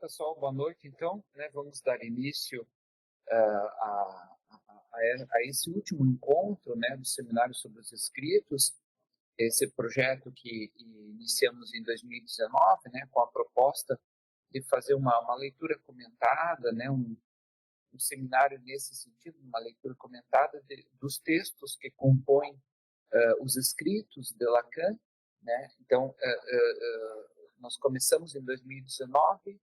pessoal, boa noite. Então, né, vamos dar início a esse último encontro, né, do Seminário sobre os Escritos, esse projeto que iniciamos em 2019, né, com a proposta de fazer uma leitura comentada, né, um seminário nesse sentido, uma leitura comentada dos textos que compõem os escritos de Lacan, né? Então, nós começamos em 2019.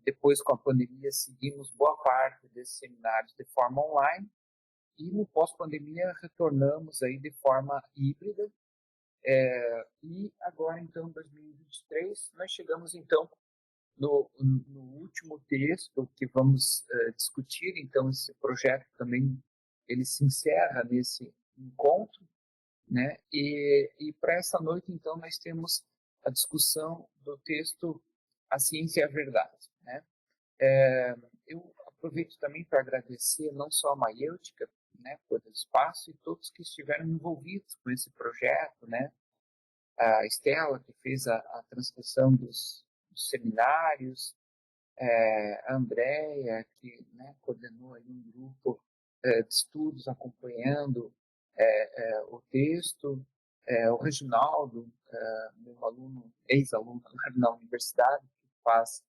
Depois, com a pandemia, seguimos boa parte desses seminários de forma online e no pós-pandemia retornamos aí de forma híbrida. E agora, então, em 2023, nós chegamos, então, no último texto que vamos discutir. Então, esse projeto também ele se encerra nesse encontro, né? E para essa noite, então, nós temos a discussão do texto A Ciência e a Verdade, né? Eu aproveito também para agradecer não só a Maiêutica, né, por esse espaço, e todos que estiveram envolvidos com esse projeto, né? A Estela, que fez a transcrição dos seminários, a Andréia, que, né, coordenou aí um grupo de estudos acompanhando o texto, o Reginaldo, meu aluno, ex-aluno na universidade, que faz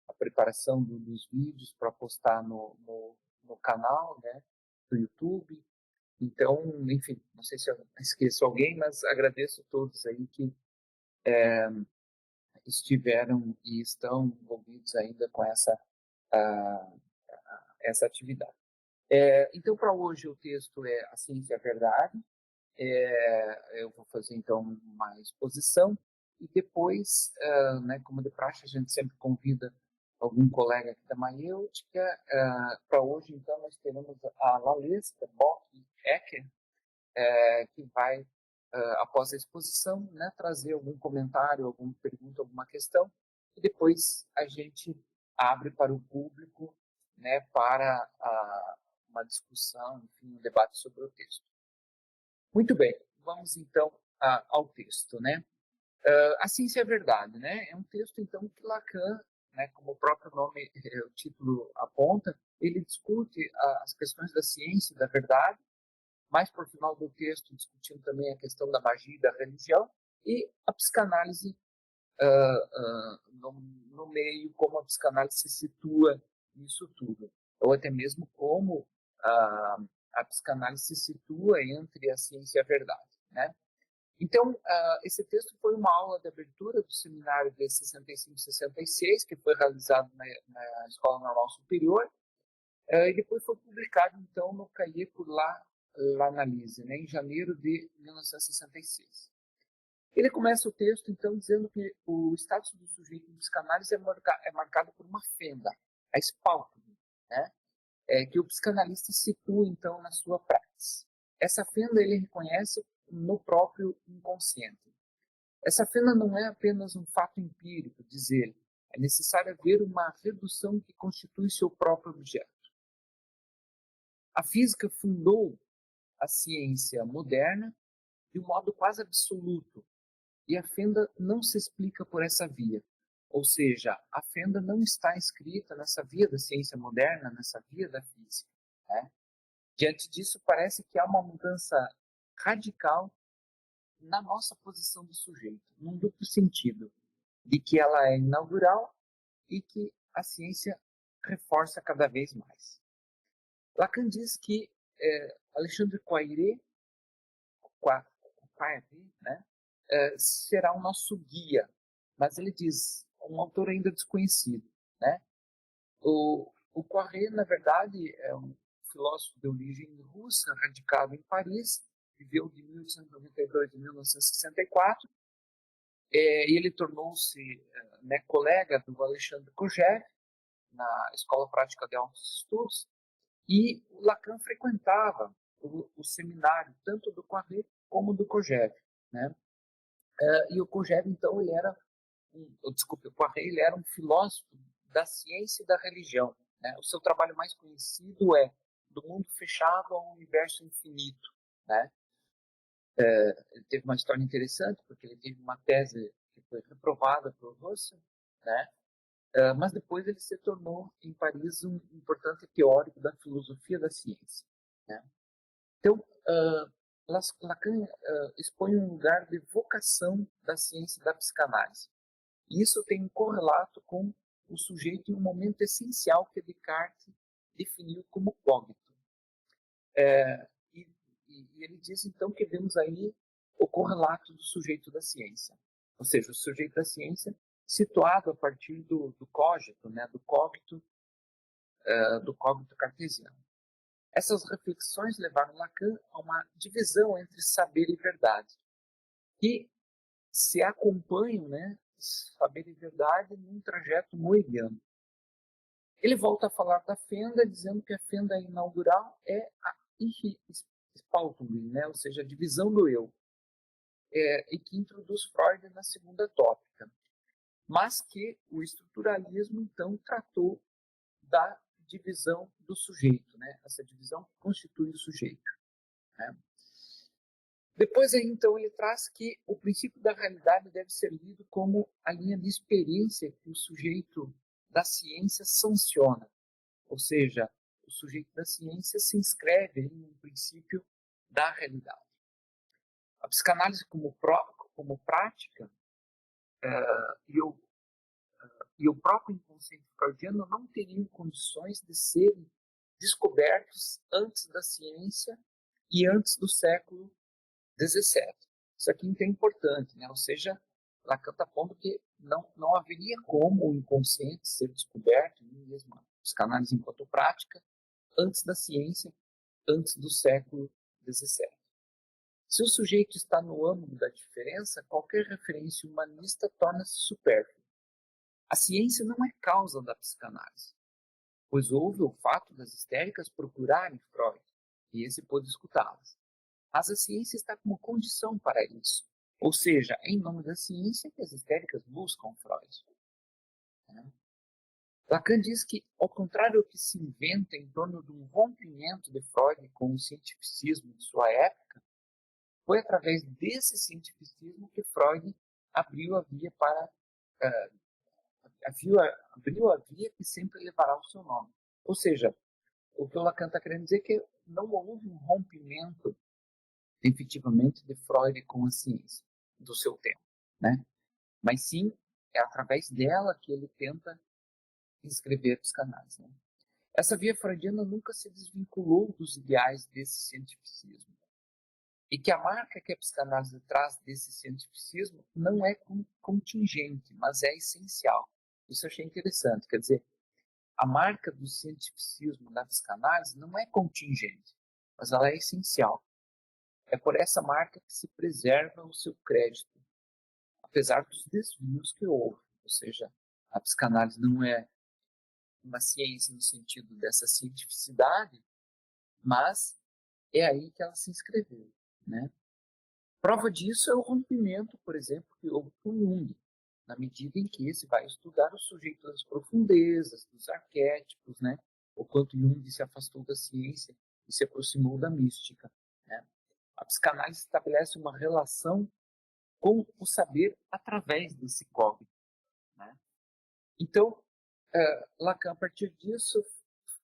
a preparação dos vídeos para postar no canal, né, do YouTube. Então, enfim, não sei se eu esqueço alguém, mas agradeço a todos aí que estiveram e estão envolvidos ainda com essa atividade. Então, para hoje, o texto é A Ciência e a Verdade. Eu vou fazer, então, uma exposição e depois, né, como de praxe, a gente sempre convida algum colega aqui da Maiêutica. Para hoje, então, nós teremos a Lalesca Bock-Ecker, que vai, após a exposição, né, trazer algum comentário, alguma pergunta, alguma questão, e depois a gente abre para o público, né, para uma discussão, enfim, um debate sobre o texto. Muito bem, vamos então ao texto, né? A Ciência é a Verdade, né? É um texto, então, que Lacan, né, como o próprio nome, o título aponta, ele discute as questões da ciência e da verdade, mais por final do texto discutindo também a questão da magia e da religião, e a psicanálise no meio, como a psicanálise se situa nisso tudo, ou até mesmo como a psicanálise se situa entre a ciência e a verdade, né? Então, esse texto foi uma aula de abertura do seminário de 65-66, que foi realizado na Escola Normal Superior, e depois foi publicado, então, no Cahiers pour l'Analyse, né, em janeiro de 1966. Ele começa o texto, então, dizendo que o status do sujeito em psicanálise é marcado por uma fenda, a espálculo, né, que o psicanalista situa, então, na sua prática. Essa fenda ele reconhece no próprio inconsciente. Essa fenda não é apenas um fato empírico, diz ele, é necessário haver uma redução que constitui seu próprio objeto. A física fundou a ciência moderna de um modo quase absoluto, e a fenda não se explica por essa via. Ou seja, a fenda não está inscrita nessa via da ciência moderna, nessa via da física, né? Diante disso, parece que há uma mudança radical na nossa posição do sujeito, num duplo sentido, de que ela é inaugural e que a ciência reforça cada vez mais. Lacan diz que Alexandre Koyré, né, será o nosso guia, mas ele diz, um autor ainda desconhecido, né? O Koyré, na verdade, é um filósofo de origem russa, radicado em Paris, viveu de 1892 a 1964, e ele tornou-se né, colega do Alexandre Kojève na Escola Prática de Altos Estudos, e o Lacan frequentava o seminário tanto do Koyré como do Kojève, né? E o Kojève, então, o Koyré, ele era um filósofo da ciência e da religião, né? O seu trabalho mais conhecido é Do Mundo Fechado ao Universo Infinito, né? Ele teve uma história interessante, porque ele teve uma tese que foi reprovada por Russell, né? mas depois ele se tornou, em Paris, um importante teórico da filosofia da ciência, né? Então, Lacan expõe um lugar de vocação da ciência e da psicanálise. E isso tem um correlato com o sujeito em um momento essencial que Descartes definiu como cogito. E ele diz, então, que vemos aí o correlato do sujeito da ciência. Ou seja, o sujeito da ciência situado a partir do cogito, né, do cogito cartesiano. Essas reflexões levaram Lacan a uma divisão entre saber e verdade, que se acompanham, né, saber e verdade, num trajeto moebiano. Ele volta a falar da fenda, dizendo que a fenda inaugural é a Spaltung, né, ou seja, a divisão do eu, e que introduz Freud na segunda tópica, mas que o estruturalismo, então, tratou da divisão do sujeito, né, essa divisão que constitui o sujeito, né. Depois, aí, então, ele traz que o princípio da realidade deve ser lido como a linha de experiência que o sujeito da ciência sanciona. Ou seja, o sujeito da ciência se inscreve em um princípio da realidade. A psicanálise como prática e o próprio inconsciente freudiano não teriam condições de serem descobertos antes da ciência e antes do século 17. Isso aqui é importante, né? Ou seja, Lacan está pondo que não haveria como o inconsciente ser descoberto, nem mesmo a psicanálise enquanto prática, antes da ciência, antes do século 17. Se o sujeito está no âmbito da diferença, qualquer referência humanista torna-se supérflua. A ciência não é causa da psicanálise, pois houve o fato das histéricas procurarem Freud, e esse pôde escutá-las. Mas a ciência está como condição para isso. Ou seja, é em nome da ciência que as histéricas buscam Freud. Lacan diz que, ao contrário do que se inventa em torno de um rompimento de Freud com o cientificismo de sua época, foi através desse cientificismo que Freud abriu a via para abriu a via que sempre levará o seu nome. Ou seja, o que o Lacan está querendo dizer é que não houve um rompimento efetivamente de Freud com a ciência do seu tempo, né? Mas sim, é através dela que ele tenta escrever psicanálise, né? Essa via freudiana nunca se desvinculou dos ideais desse cientificismo. E que a marca que a psicanálise traz desse cientificismo não é contingente, mas é essencial. Isso eu achei interessante. Quer dizer, a marca do cientificismo na psicanálise não é contingente, mas ela é essencial. É por essa marca que se preserva o seu crédito, apesar dos desvios que houve. Ou seja, a psicanálise não é uma ciência no sentido dessa cientificidade, mas é aí que ela se inscreveu, né? Prova disso é o rompimento, por exemplo, que houve com Jung, na medida em que se vai estudar o sujeito das profundezas, dos arquétipos, né? O quanto Jung se afastou da ciência e se aproximou da mística, né? A psicanálise estabelece uma relação com o saber através desse código, né? Então, Lacan, a partir disso,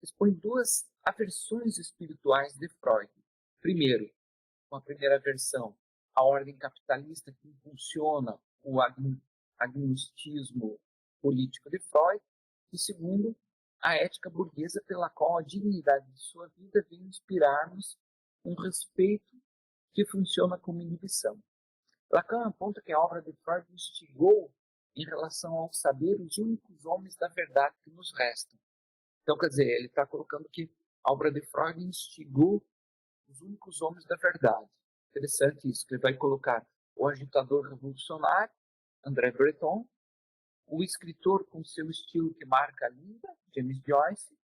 expõe duas aversões espirituais de Freud. Primeiro, uma primeira versão, a ordem capitalista que impulsiona o agnosticismo político de Freud, e segundo, a ética burguesa pela qual a dignidade de sua vida vem inspirar-nos um respeito que funciona como inibição. Lacan aponta que a obra de Freud instigou em relação ao saber os únicos homens da verdade que nos restam. Então, quer dizer, ele está colocando que a obra de Freud instigou os únicos homens da verdade. Interessante isso, que ele vai colocar o agitador revolucionário, André Breton, o escritor com seu estilo que marca a língua, James Joyce,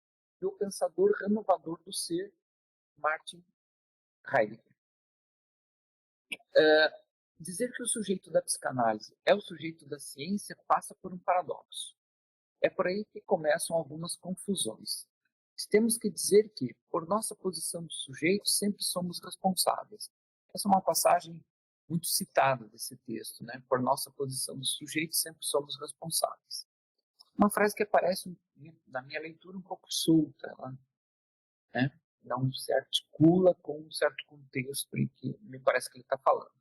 e o pensador renovador do ser, Martin Heidegger. Dizer que o sujeito da psicanálise é o sujeito da ciência passa por um paradoxo. É por aí que começam algumas confusões. Temos que dizer que, por nossa posição de sujeito, sempre somos responsáveis. Essa é uma passagem muito citada desse texto, né? Por nossa posição de sujeito, sempre somos responsáveis. Uma frase que aparece na minha leitura um pouco solta, ela, né, não se articula com um certo contexto em que me parece que ele está falando.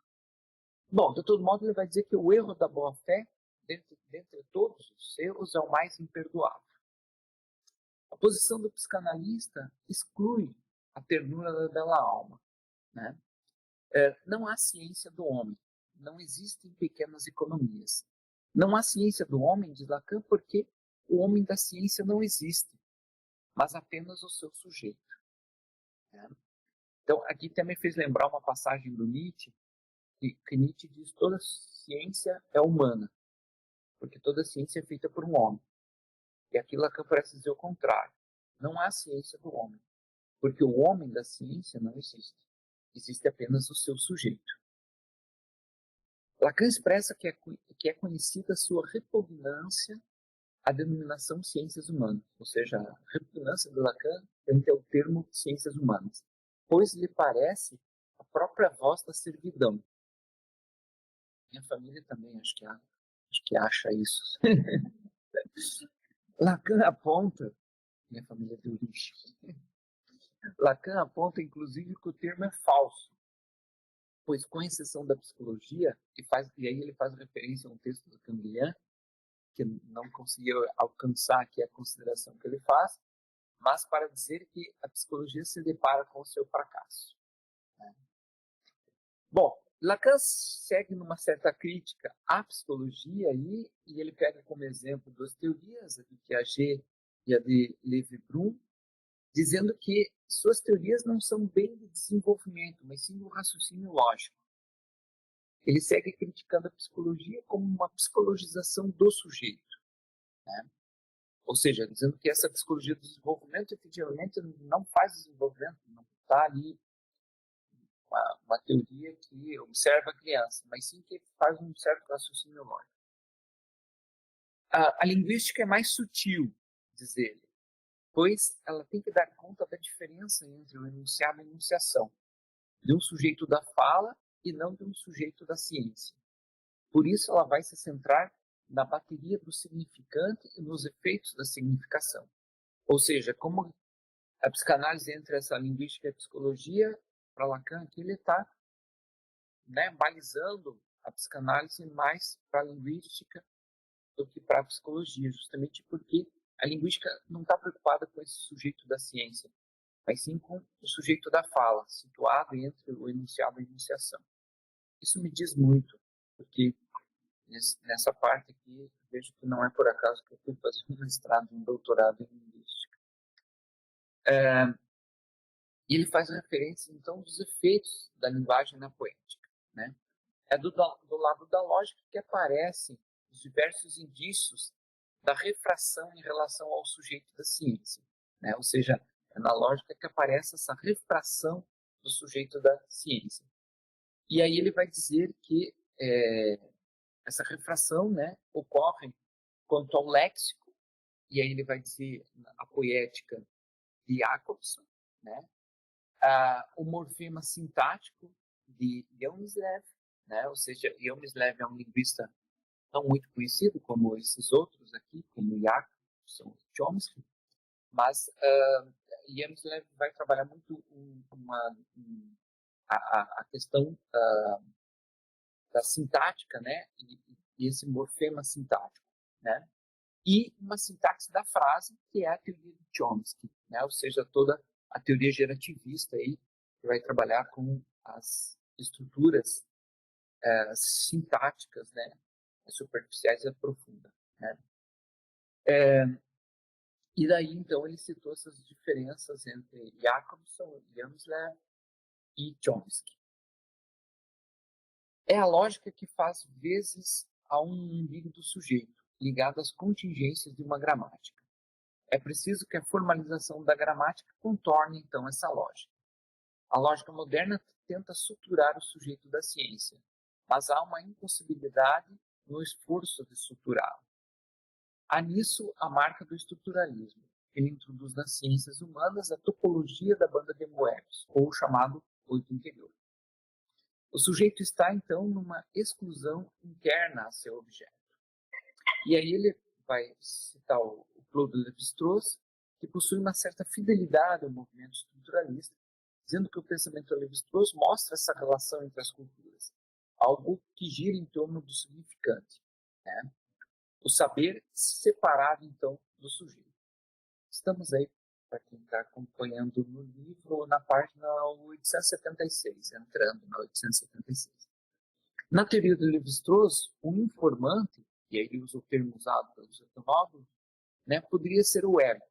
Bom, de todo modo, ele vai dizer que o erro da boa-fé, dentre todos os erros, é o mais imperdoável. A posição do psicanalista exclui a ternura da bela alma, né? Não há ciência do homem, não existem pequenas economias. Não há ciência do homem, diz Lacan, porque o homem da ciência não existe, mas apenas o seu sujeito. Né? Então, aqui também fez lembrar uma passagem do Nietzsche, que Nietzsche diz que toda ciência é humana, porque toda ciência é feita por um homem. E aqui Lacan parece dizer o contrário. Não há ciência do homem, porque o homem da ciência não existe. Existe apenas o seu sujeito. Lacan expressa que é conhecida a sua repugnância à denominação ciências humanas, ou seja, a repugnância de Lacan frente ao termo ciências humanas, pois lhe parece a própria voz da servidão. Minha família também acho que acha isso. Lacan aponta, minha família é de origem, Lacan aponta inclusive que o termo é falso, pois com exceção da psicologia, e aí ele faz referência a um texto do Canguilhem, que não conseguiu alcançar aqui a consideração que ele faz, mas para dizer que a psicologia se depara com o seu fracasso. Né? Bom, Lacan segue numa certa crítica à psicologia aí, e ele pega como exemplo duas teorias, a de Piaget e a de Lévi-Blum, dizendo que suas teorias não são bem de desenvolvimento, mas sim do raciocínio lógico. Ele segue criticando a psicologia como uma psicologização do sujeito. Né? Ou seja, dizendo que essa psicologia do desenvolvimento efetivamente não faz desenvolvimento, não está ali uma teoria que observa a criança, mas sim que faz um certo raciocínio lógico. A linguística é mais sutil, diz ele, pois ela tem que dar conta da diferença entre o enunciado e a enunciação, de um sujeito da fala e não de um sujeito da ciência. Por isso ela vai se centrar na bateria do significante e nos efeitos da significação. Ou seja, como a psicanálise entre essa linguística e a psicologia, para Lacan, aqui ele está, né, balizando a psicanálise mais para a linguística do que para a psicologia, justamente porque a linguística não está preocupada com esse sujeito da ciência, mas sim com o sujeito da fala, situado entre o enunciado e a enunciação. Isso me diz muito, porque nessa parte aqui, vejo que não é por acaso que eu fui fazer um mestrado e um doutorado em linguística. E ele faz referência, então, dos efeitos da linguagem na poética. Né? É do lado da lógica que aparecem os diversos indícios da refração em relação ao sujeito da ciência. Né? Ou seja, é na lógica que aparece essa refração do sujeito da ciência. E aí ele vai dizer que essa refração, né, ocorre quanto ao léxico, e aí ele vai dizer a poética de Jacobson, né, o morfema sintático de Jomslev, né, ou seja, Jomslev é um linguista não muito conhecido como esses outros aqui, como Jacobson e Chomsky, mas Jomslev vai trabalhar muito a questão da sintática, né, e esse morfema sintático, né, e uma sintaxe da frase, que é a teoria de Chomsky, né, ou seja, toda a teoria gerativista aí, que vai trabalhar com as estruturas sintáticas, né, superficiais e profundas, né. E daí, então, ele citou essas diferenças entre Jacobson, Jomslev e Chomsky. É a lógica que faz vezes a um umbigo do sujeito, ligado às contingências de uma gramática. É preciso que a formalização da gramática contorne, então, essa lógica. A lógica moderna tenta suturar o sujeito da ciência, mas há uma impossibilidade no esforço de suturá-lo. Há nisso a marca do estruturalismo. Ele introduz nas ciências humanas a topologia da banda de Moebius, ou o chamado oito interior. O sujeito está, então, numa exclusão interna a seu objeto. E aí ele vai citar o Claude Lévi-Strauss, que possui uma certa fidelidade ao movimento estruturalista, dizendo que o pensamento Lévi-Strauss mostra essa relação entre as culturas, algo que gira em torno do significante, né? O saber separado, então, do sujeito. Estamos aí, para quem está acompanhando no livro, na página 876, entrando na 876. Na teoria do Lévi-Strauss, o informante, e aí ele usa o termo usado pelos etnólogos, né, poderia ser o ego.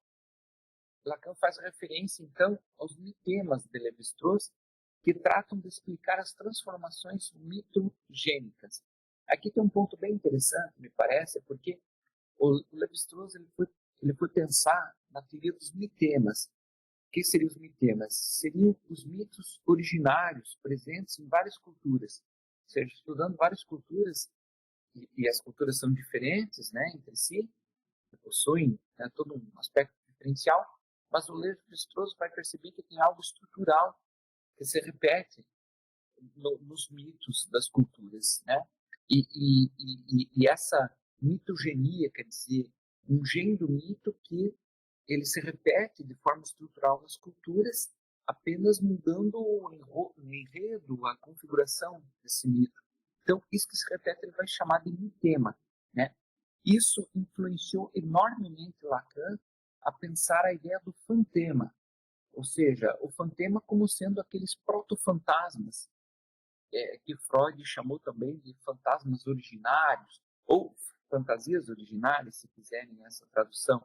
Lacan faz referência, então, aos mitemas de Lévi-Strauss, que tratam de explicar as transformações mitogênicas. Aqui tem um ponto bem interessante, me parece, porque o Lévi-Strauss ele foi pensar na teoria dos mitemas. O que seriam os mitemas? Seriam os mitos originários presentes em várias culturas. Ou seja, estudando várias culturas, e as culturas são diferentes, né, entre si, possuem, né, todo um aspecto diferencial, mas o Lévi-Strauss vai perceber que tem algo estrutural que se repete nos mitos das culturas, né? E essa mitogenia, quer dizer, um gene do mito que ele se repete de forma estrutural nas culturas, apenas mudando o enredo, a configuração desse mito. Então, isso que se repete ele vai chamar de mitema, né? Isso influenciou enormemente Lacan a pensar a ideia do fantema, ou seja, o fantema como sendo aqueles protofantasmas, que Freud chamou também de fantasmas originários, ou fantasias originárias, se quiserem essa tradução.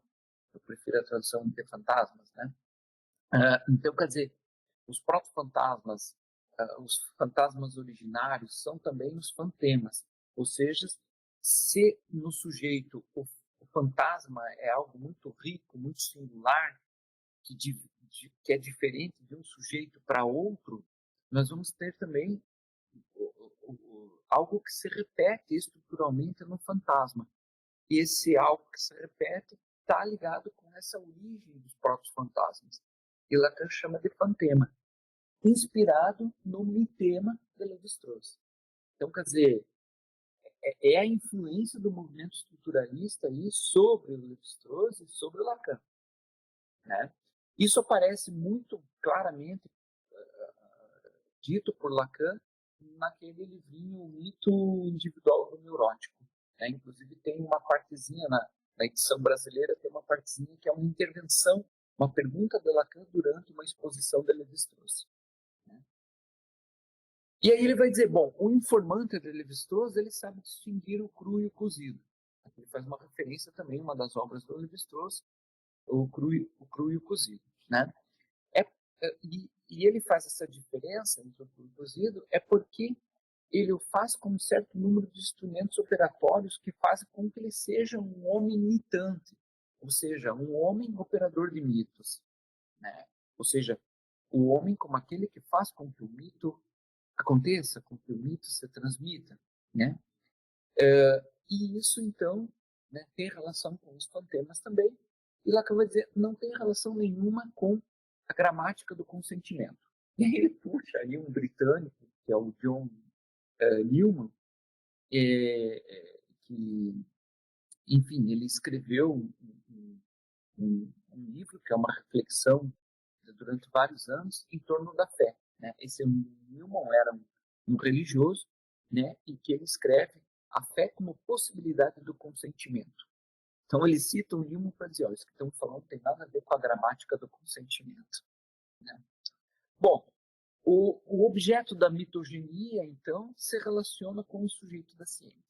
Eu prefiro a tradução de fantasmas, né? Então, quer dizer, os protofantasmas, os fantasmas originários são também os fantemas, ou seja, se no sujeito o fantasma é algo muito rico, muito singular, que é diferente de um sujeito para outro, nós vamos ter também algo que se repete estruturalmente no fantasma. E esse algo que se repete está ligado com essa origem dos próprios fantasmas. E Lacan chama de fantema, inspirado no mitema de Lévi-Strauss. Então, quer dizer, é a influência do movimento estruturalista aí sobre o Lévi-Strauss e sobre o Lacan, né? Isso aparece muito claramente dito por Lacan naquele livrinho O Mito Individual do Neurótico, né? Inclusive tem uma partezinha na edição brasileira, tem uma partezinha que é uma intervenção, uma pergunta de Lacan durante uma exposição de Lévi-Strauss, né? E aí ele vai dizer, bom, o informante de Lévi-Strauss, ele sabe distinguir o cru e o cozido. Ele faz uma referência também, uma das obras do Lévi-Strauss, o cru e o cozido, né? E ele faz essa diferença entre o cru e o cozido é porque ele o faz com um certo número de instrumentos operatórios que fazem com que ele seja um homem mitante, ou seja, um homem operador de mitos, né? Ou seja, o homem como aquele que faz com que o mito aconteça, com que o mito se transmita, né? E isso, então, né, tem relação com os fantemas também, e Lacan vai dizer, não tem relação nenhuma com a gramática do consentimento. E aí ele puxa aí um britânico, que é o John Newman, que, enfim, ele escreveu um livro que é uma reflexão durante vários anos em torno da fé, né? Esse Newman era um religioso, né, e que ele escreve a fé como possibilidade do consentimento. Então ele cita o Newman para dizer, isso que estamos falando não tem nada a ver com a gramática do consentimento, né? Bom, o objeto da mitogenia, então, se relaciona com o sujeito da ciência.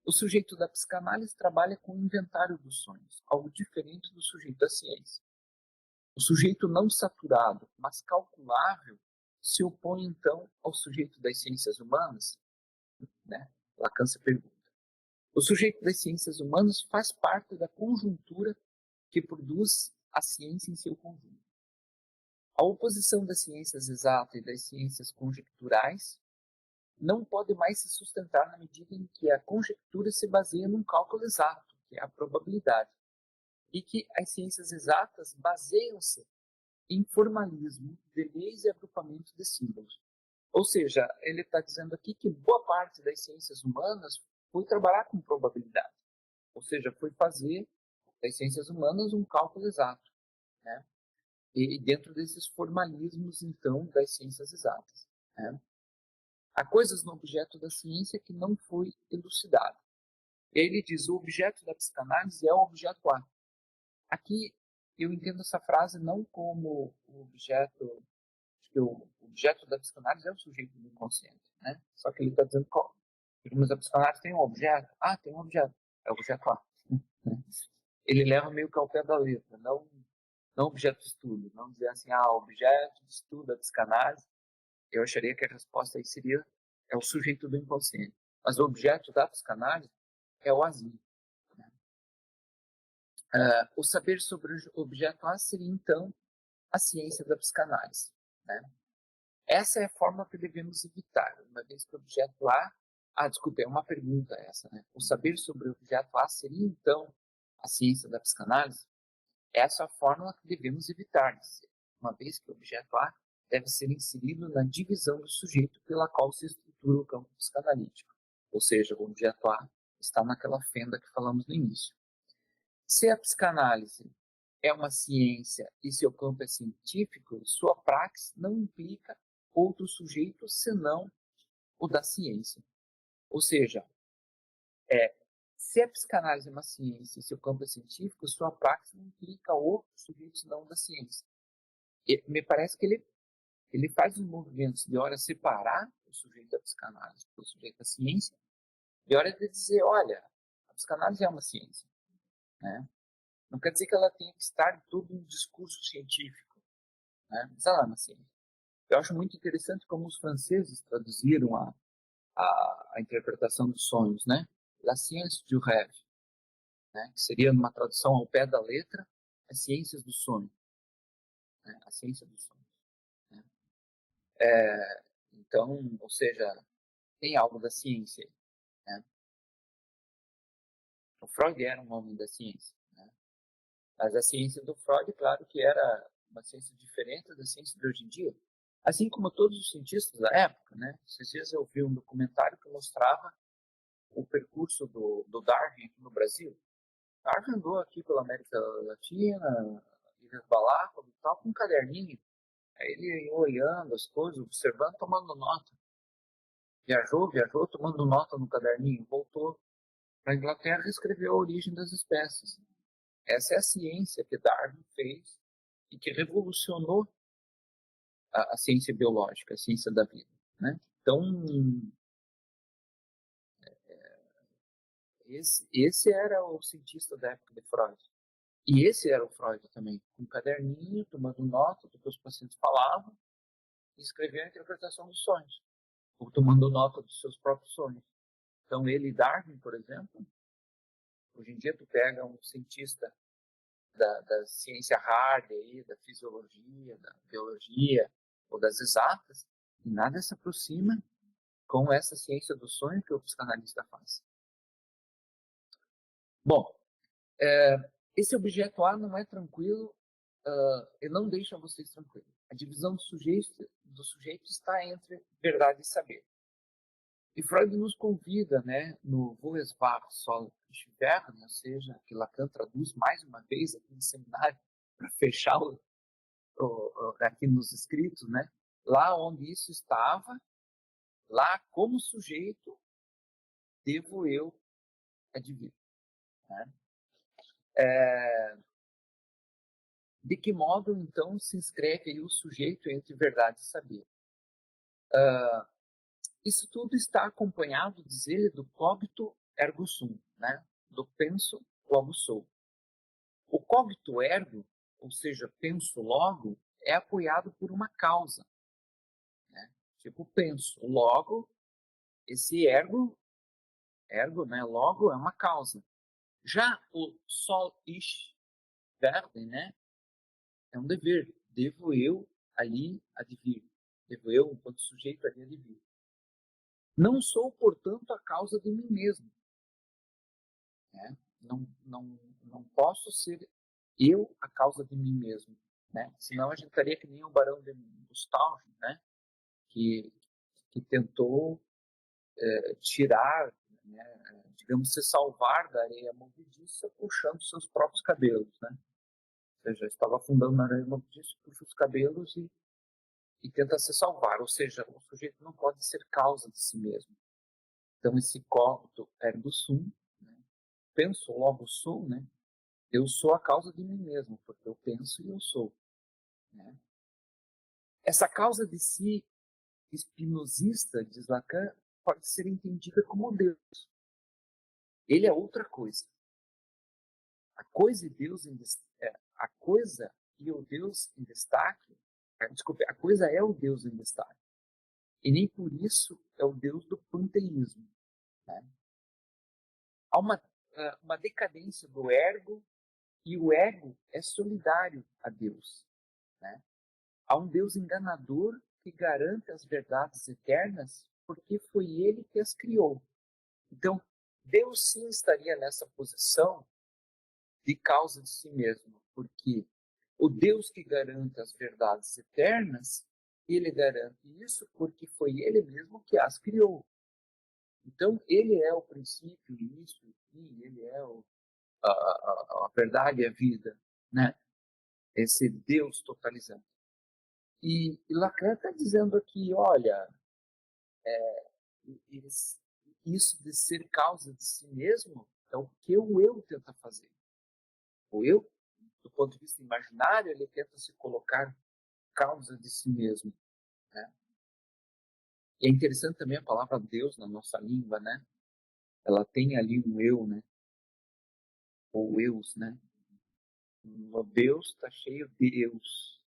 O sujeito da psicanálise trabalha com o inventário dos sonhos, algo diferente do sujeito da ciência. O sujeito não saturado, mas calculável, se opõe, então, ao sujeito das ciências humanas, né? Lacan se pergunta. O sujeito das ciências humanas faz parte da conjuntura que produz a ciência em seu conjunto. A oposição das ciências exatas e das ciências conjecturais não pode mais se sustentar na medida em que a conjectura se baseia num cálculo exato, que é a probabilidade, e que as ciências exatas baseiam-se em formalismo de leis e agrupamento de símbolos. Ou seja, ele está dizendo aqui que boa parte das ciências humanas foi trabalhar com probabilidade. ou seja, foi fazer das ciências humanas um cálculo exato, né? E dentro desses formalismos, então, das ciências exatas, né? Há coisas no objeto da ciência que não foi elucidado. Ele diz: o objeto da psicanálise é o objeto A. Aqui eu entendo essa frase não como o objeto, acho que o objeto da psicanálise é o sujeito do inconsciente, né? Só que ele está dizendo qual. Mas a psicanálise tem um objeto? Ah, tem um objeto. É o objeto A. Ele leva meio que ao pé da letra, não objeto de estudo. Não dizer assim, objeto de estudo da psicanálise. Eu acharia que a resposta aí seria o sujeito do inconsciente. Mas o objeto da psicanálise é o azinho. Né? O saber sobre o objeto A seria, então, a ciência da psicanálise. Né? Essa é a forma que devemos evitar, uma vez que o objeto A... desculpa, é uma pergunta essa, né? O saber sobre o objeto A seria, então, a ciência da psicanálise? Essa é a fórmula que devemos evitar, uma vez que o objeto A deve ser inserido na divisão do sujeito pela qual se estrutura o campo psicanalítico. Ou seja, o objeto A está naquela fenda que falamos no início. Se a psicanálise é uma ciência e seu campo é científico, sua praxis não implica outro sujeito senão o da ciência. Ou seja, se a psicanálise é uma ciência e seu campo é científico, sua praxis não implica outro sujeito senão o da ciência. E me parece que ele faz os movimentos de hora separar o sujeito da psicanálise do sujeito da ciência, de hora de dizer, olha, a psicanálise é uma ciência. Né? Não quer dizer que ela tenha que estar em todo um discurso científico, né? Mas ela é uma ciência. Eu acho muito interessante como os franceses traduziram a interpretação dos sonhos, né? La science du rêve, né? Que seria uma tradução ao pé da letra, as ciências do sonho, né? A ciência do sonho. Né? Então, ou seja, tem algo da ciência. Né? O Freud era um homem da ciência. Né? Mas a ciência do Freud, claro que era uma ciência diferente da ciência de hoje em dia. Assim como todos os cientistas da época. Né? Esses dias eu vi um documentário que mostrava o percurso do Darwin aqui no Brasil. Darwin andou aqui pela América Latina, Ilhas Galápagos e tal, com um caderninho. Aí ele ia olhando as coisas, observando, tomando nota. Viajou, tomando nota no caderninho, voltou para a Inglaterra e escreveu a origem das espécies. Essa é a ciência que Darwin fez e que revolucionou a ciência biológica, a ciência da vida. Né? Então, esse era o cientista da época de Freud. E esse era o Freud também, com um caderninho, tomando nota do que os pacientes falavam e escrevendo a interpretação dos sonhos, ou tomando nota dos seus próprios sonhos. Então, ele e Darwin, por exemplo, hoje em dia tu pega um cientista da ciência hard, aí, da fisiologia, da biologia, ou das exatas, e nada se aproxima com essa ciência do sonho que o psicanalista faz. Bom, esse objeto A não é tranquilo e não deixa vocês tranquilos. A divisão do sujeito está entre verdade e saber. E Freud nos convida, né, no Wo es wahr soll ich werden, ou seja, que Lacan traduz mais uma vez aqui no seminário, para fechar aqui nos escritos, né, lá onde isso estava, lá como sujeito, devo eu advir. Né? De que modo, então, se inscreve aí o sujeito entre verdade e saber? Isso tudo está acompanhado, diz ele, do cogito ergo sum, né? Do penso logo sou. O cogito ergo, ou seja, penso logo, é apoiado por uma causa. Né? Tipo, penso, logo, esse ergo, né, logo é uma causa. Já o soll ich werden, né, é um dever. Devo eu ali advir. Devo eu, enquanto sujeito, ali advir. Não sou, portanto, a causa de mim mesmo. Né? Não posso ser eu a causa de mim mesmo. Né? Senão a gente estaria que nem o Barão de Munchausen, né? que tentou tirar, né, digamos, se salvar da areia movediça puxando seus próprios cabelos, né? Ou seja, estava afundando na areia movediça, puxa os cabelos e tenta se salvar. Ou seja, o sujeito não pode ser causa de si mesmo. Então, esse cogito ergo sum, né? Penso, logo sou, né? Eu sou a causa de mim mesmo, porque eu penso e eu sou, né? Essa causa de si espinosista, diz Lacan, pode ser entendida como Deus. Ele é outra coisa. A coisa e Deus a coisa e o Deus em destaque, desculpe, a coisa é o Deus em destaque. E nem por isso é o Deus do panteísmo, né? Há uma decadência do ergo, e o ego é solidário a Deus, né? Há um Deus enganador que garante as verdades eternas porque foi ele que as criou. Então, Deus sim estaria nessa posição de causa de si mesmo, porque o Deus que garante as verdades eternas, ele garante isso porque foi ele mesmo que as criou. Então, ele é o princípio, o início, o fim, ele é a verdade e a vida, né? Esse Deus totalizante. E Lacan está dizendo aqui, olha, isso de ser causa de si mesmo é o que o eu tenta fazer. O eu, do ponto de vista imaginário, ele tenta se colocar causa de si mesmo, né? E é interessante também a palavra Deus na nossa língua, né? Ela tem ali um eu, né? Ou eus, né? No Deus está cheio de eus,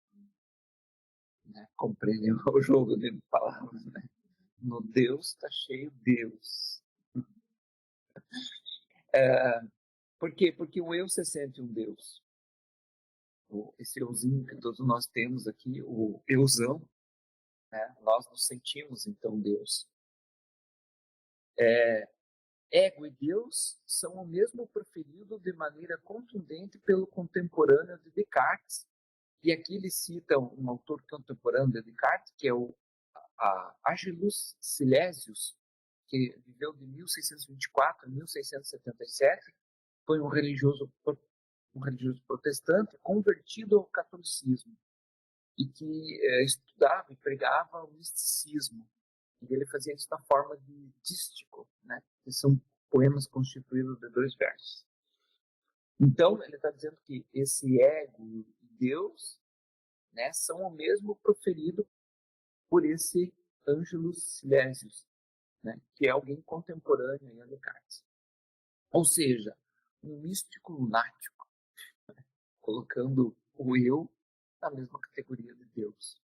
né? Compreendeu o jogo de palavras, né? No Deus está cheio de Deus. Por quê? Porque o eu se sente um Deus. Esse euzinho que todos nós temos aqui, o euzão, né? Nós nos sentimos, então, Deus. Ego e Deus são o mesmo proferido de maneira contundente pelo contemporâneo de Descartes. E aqui ele cita um autor contemporâneo de Descartes, que é o Agilus Silesius, que viveu de 1624 a 1677, foi um religioso protestante convertido ao catolicismo e que estudava e pregava o misticismo. E ele fazia isso na forma de dístico, né? Que são poemas constituídos de 2 versos. Então, ele está dizendo que esse ego e Deus, né, são o mesmo proferido por esse Ângelus Silesius, né, que é alguém contemporâneo a Descartes. Ou seja, um místico lunático, colocando o eu na mesma categoria de Deus.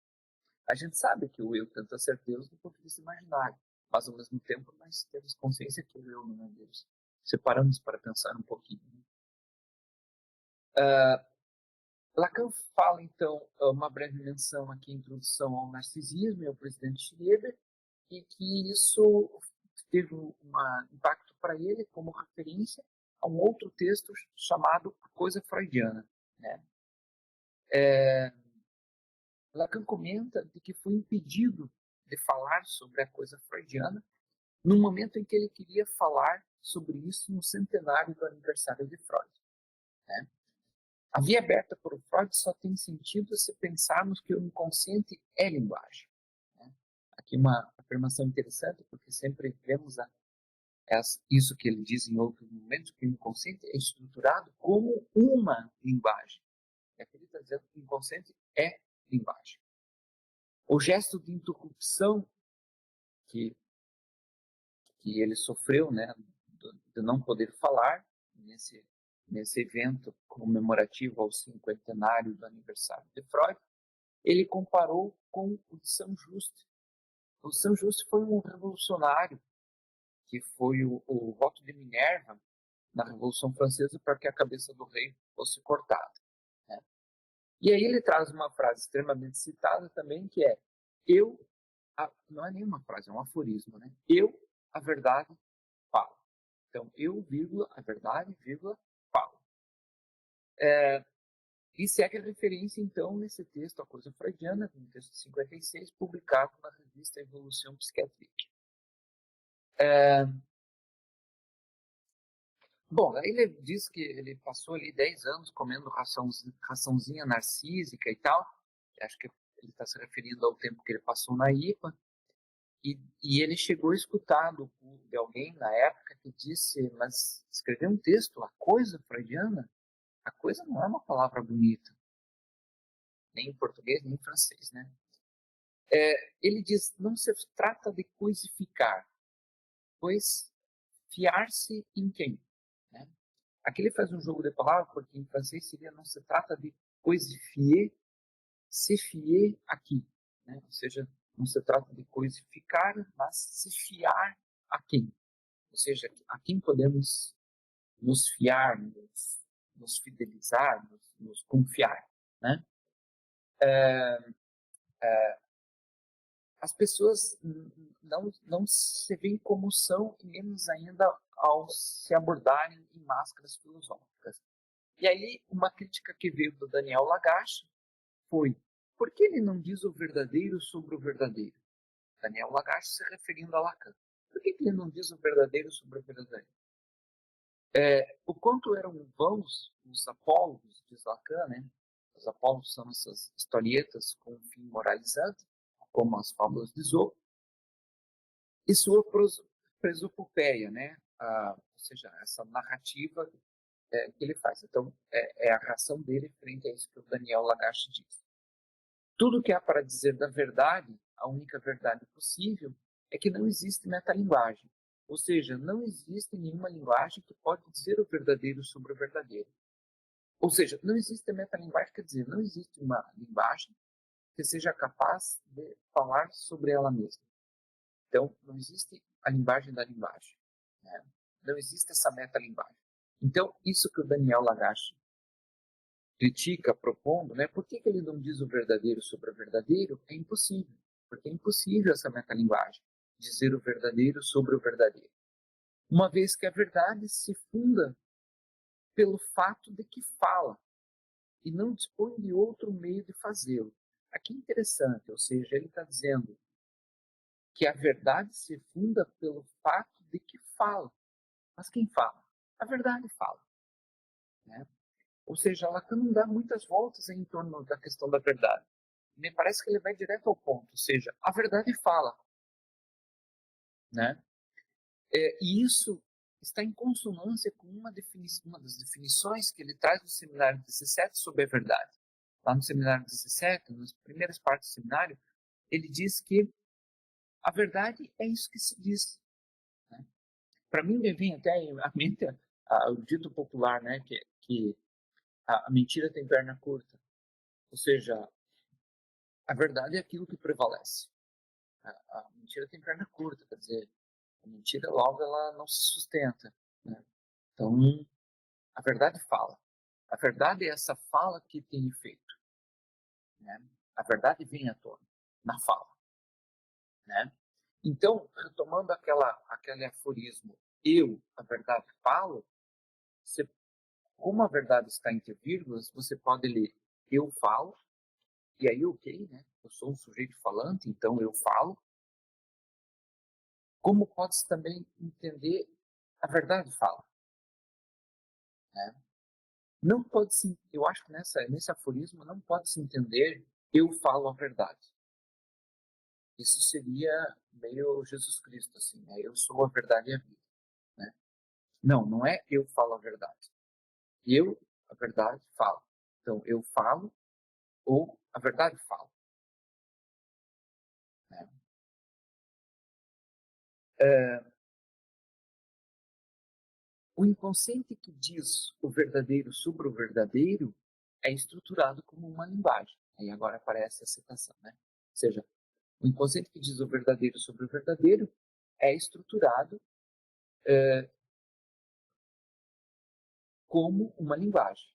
A gente sabe que o eu tenta ser Deus do ponto de vista imaginário, mas ao mesmo tempo nós temos consciência que o eu não é Deus. Separamos para pensar um pouquinho. Lacan fala, então, uma breve menção aqui, introdução ao narcisismo e ao presidente Schreber, e que isso teve um impacto para ele como referência a um outro texto chamado Coisa Freudiana, né? Lacan comenta de que foi impedido de falar sobre a coisa freudiana no momento em que ele queria falar sobre isso no centenário do aniversário de Freud, né? A via aberta por Freud só tem sentido se pensarmos que o inconsciente é linguagem, né? Aqui uma afirmação interessante, porque sempre vemos isso que ele diz em outros momentos, que o inconsciente é estruturado como uma linguagem. E aqui ele está dizendo que o inconsciente é linguagem. O gesto de interrupção que ele sofreu, né, de não poder falar nesse evento comemorativo ao cinquentenário do aniversário de Freud, ele comparou com o de São Juste. O São Juste foi um revolucionário que foi o voto de Minerva na Revolução Francesa para que a cabeça do rei fosse cortada, né? E aí ele traz uma frase extremamente citada também, que é não é nenhuma frase, é um aforismo, né? Eu, a verdade, falo. Então, eu, vírgula, a verdade, vírgula, falo. E segue a referência, então, nesse texto, A Coisa Freudiana, no texto 56, publicado na revista Evolução Psiquiátrica. Bom, aí ele diz que ele passou ali 10 anos comendo raçãozinha narcísica e tal. Acho que ele está se referindo ao tempo que ele passou na IPA. E ele chegou a escutar de alguém na época que disse, mas escrever um texto, a coisa freudiana, a coisa não é uma palavra bonita, nem em português, nem em francês, né? Ele diz, não se trata de coisificar, pois fiar-se em quem? Né? Aqui ele faz um jogo de palavras, porque em francês seria não se trata de coisifier, se fier aqui. Né? Ou seja, não se trata de coisificar, mas se fiar a quem? Ou seja, a quem podemos nos fiar, nos fidelizar, nos confiar. Né? As pessoas não se veem como são, e menos ainda ao se abordarem em máscaras filosóficas. E aí, uma crítica que veio do Daniel Lagache foi: por que ele não diz o verdadeiro sobre o verdadeiro? Daniel Lagache se referindo a Lacan. Por que ele não diz o verdadeiro sobre o verdadeiro? O quanto eram vãos os apólogos, diz Lacan, né? Os apólogos são essas historietas com um fim moralizante, como as fábulas de Esopo, e sua presupopeia, né? Ou seja, essa narrativa que ele faz. Então, é a reação dele frente a isso que o Daniel Lagache diz. Tudo que há para dizer da verdade, a única verdade possível, é que não existe metalinguagem. Ou seja, não existe nenhuma linguagem que pode dizer o verdadeiro sobre o verdadeiro. Ou seja, não existe metalinguagem, quer dizer, não existe uma linguagem que seja capaz de falar sobre ela mesma. Então, não existe a linguagem da linguagem. Né? Não existe essa metalinguagem. Então, isso que o Daniel Lagache critica, propondo, né? Por que ele não diz o verdadeiro sobre o verdadeiro? É impossível, porque é impossível essa metalinguagem, dizer o verdadeiro sobre o verdadeiro. Uma vez que a verdade se funda pelo fato de que fala, e não dispõe de outro meio de fazê-lo. Aqui é interessante, ou seja, ele está dizendo que a verdade se funda pelo fato de que fala. Mas quem fala? A verdade fala. Né? Ou seja, Lacan não dá muitas voltas em torno da questão da verdade. Me parece que ele vai direto ao ponto, ou seja, a verdade fala. Né? E isso está em consonância com uma das definições que ele traz no seminário 17 sobre a verdade. Lá no seminário 17, nas primeiras partes do seminário, ele diz que a verdade é isso que se diz. Né? Para mim, me vem até à mente o dito popular, né, que a mentira tem perna curta. Ou seja, a verdade é aquilo que prevalece. A mentira tem perna curta, quer dizer, a mentira logo ela não se sustenta. Né? Então, a verdade fala. A verdade é essa fala que tem efeito. Né? A verdade vem à tona, na fala. Né? Então, retomando aquele aforismo, eu, a verdade, falo, como a verdade está entre vírgulas, você pode ler eu falo, e aí ok, né? Eu sou um sujeito falante, então eu falo. Como pode-se também entender a verdade fala? Né? Não pode se, eu acho que nesse aforismo não pode se entender eu falo a verdade. Isso seria meio Jesus Cristo, assim, né? Eu sou a verdade e a vida. Né? Não, não é eu falo a verdade. Eu, a verdade, falo. Então, eu falo ou a verdade fala. Né? O inconsciente que diz o verdadeiro sobre o verdadeiro é estruturado como uma linguagem. Aí agora aparece a citação, né? Ou seja, o inconsciente que diz o verdadeiro sobre o verdadeiro é estruturado como uma linguagem.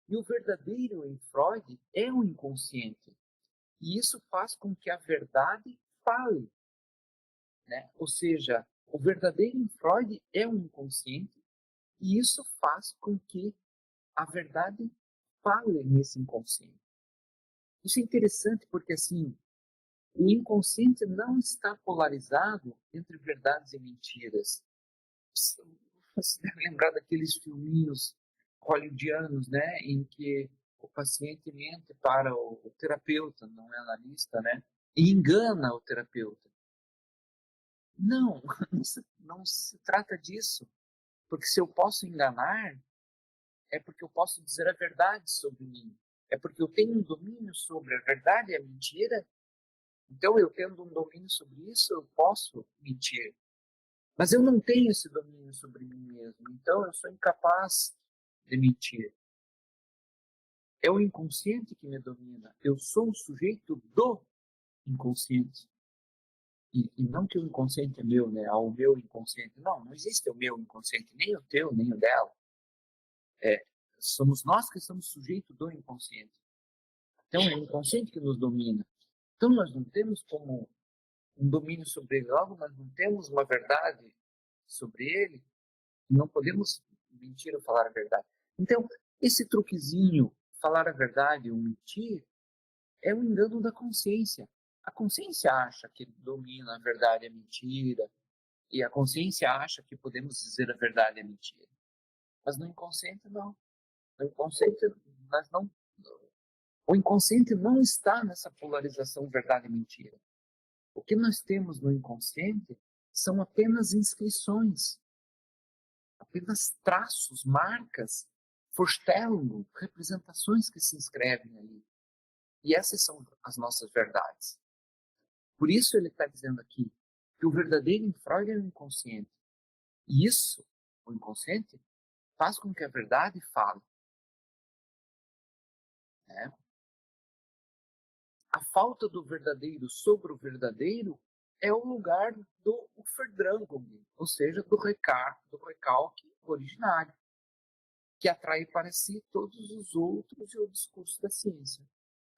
E o verdadeiro em Freud é o inconsciente. E isso faz com que a verdade fale. Né? Ou seja, o verdadeiro em Freud é o inconsciente e isso faz com que a verdade fale nesse inconsciente. Isso é interessante porque, assim, o inconsciente não está polarizado entre verdades e mentiras. Você deve lembrar daqueles filminhos hollywoodianos, né, em que o paciente mente para o terapeuta, não é analista, né, e engana o terapeuta. Não, não se trata disso, porque se eu posso enganar, é porque eu posso dizer a verdade sobre mim, é porque eu tenho um domínio sobre a verdade e a mentira. Então, eu tendo um domínio sobre isso, eu posso mentir. Mas eu não tenho esse domínio sobre mim mesmo, então eu sou incapaz de mentir. É o inconsciente que me domina. Eu sou um sujeito do inconsciente. E não que o inconsciente é meu, né? Ao meu inconsciente. Não, não existe o meu inconsciente, nem o teu, nem o dela. Somos nós que somos sujeito do inconsciente. Então é o inconsciente que nos domina. Então nós não temos como um domínio sobre ele, logo nós não temos uma verdade sobre ele, não podemos mentir ou falar a verdade. Então, esse truquezinho, falar a verdade ou mentir, é um engano da consciência. A consciência acha que domina a verdade e a mentira, e a consciência acha que podemos dizer a verdade e a mentira. Mas no inconsciente, não. No inconsciente, nós não. O inconsciente não está nessa polarização verdade e mentira. O que nós temos no inconsciente são apenas inscrições, apenas traços, marcas, Vorstellungen, representações que se inscrevem ali. E essas são as nossas verdades. Por isso ele está dizendo aqui que o verdadeiro em Freud é o inconsciente. E isso, o inconsciente, faz com que a verdade fale. Né? A falta do verdadeiro sobre o verdadeiro é o lugar do Verdrängung, ou seja, do recalque originário, que atrai para si todos os outros e o discurso da ciência.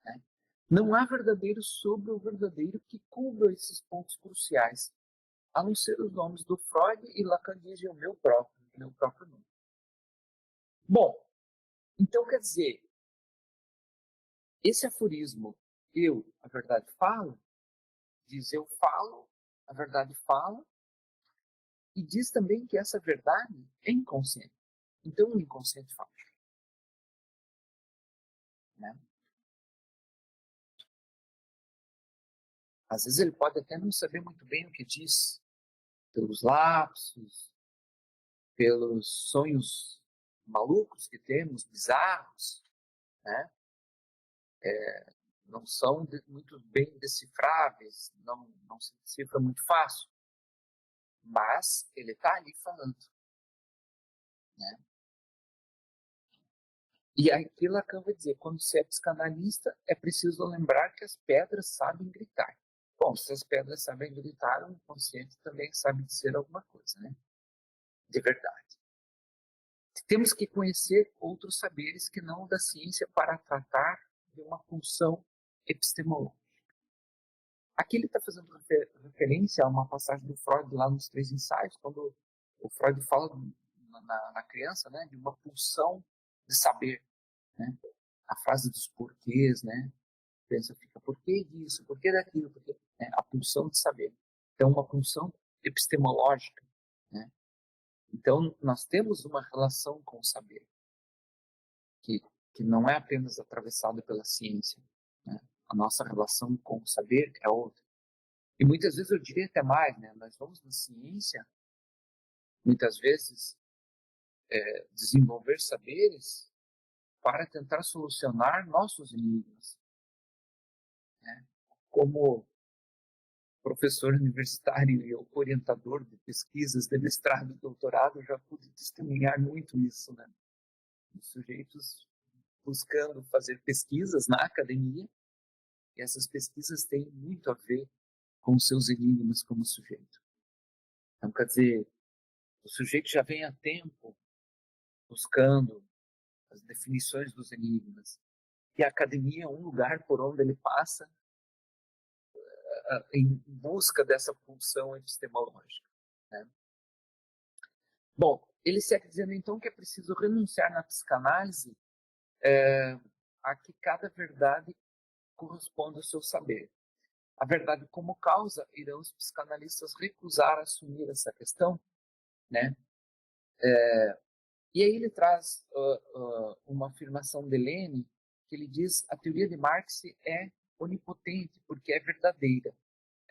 Né? Não há verdadeiro sobre o verdadeiro que cubra esses pontos cruciais, a não ser os nomes do Freud e Lacan diz o meu próprio nome. Bom, então quer dizer, esse aforismo, eu, a verdade falo, diz eu falo, a verdade fala, e diz também que essa verdade é inconsciente. Então o inconsciente fala. Né? Às vezes ele pode até não saber muito bem o que diz, pelos lapsos, pelos sonhos malucos que temos, bizarros, né? Não são muito bem decifráveis, não se decifra muito fácil, mas ele está ali falando. Né? E aqui Lacan vai dizer, quando você é psicanalista, é preciso lembrar que as pedras sabem gritar. Bom, se as pedras sabem gritar, o inconsciente também sabe dizer alguma coisa, né? De verdade. Temos que conhecer outros saberes que não o da ciência para tratar de uma função epistemológica. Aqui ele está fazendo referência a uma passagem do Freud lá nos Três Ensaios, quando o Freud fala na criança, né, de uma pulsão de saber. Né? A frase dos porquês, né? A criança fica, por que disso, por que daquilo, por que? A pulsão de saber. Então, uma pulsão epistemológica. Né? Então, nós temos uma relação com o saber, que não é apenas atravessada pela ciência. Né? A nossa relação com o saber é outra. E muitas vezes eu diria até mais, né? Nós vamos na ciência, muitas vezes, desenvolver saberes para tentar solucionar nossos enigmas. Né? Como professor universitário e orientador de pesquisas de mestrado e doutorado, já pude testemunhar muito isso, né? Os sujeitos buscando fazer pesquisas na academia, e essas pesquisas têm muito a ver com os seus enigmas como sujeito. Então, quer dizer, o sujeito já vem há tempo buscando as definições dos enigmas, e a academia é um lugar por onde ele passa em busca dessa função epistemológica. Né? Bom, ele segue dizendo então que é preciso renunciar na psicanálise a que cada verdade corresponde ao seu saber. A verdade como causa, irão os psicanalistas recusar assumir essa questão, né? E aí ele traz uma afirmação de Lenin, que ele diz: a teoria de Marx é onipotente porque é verdadeira.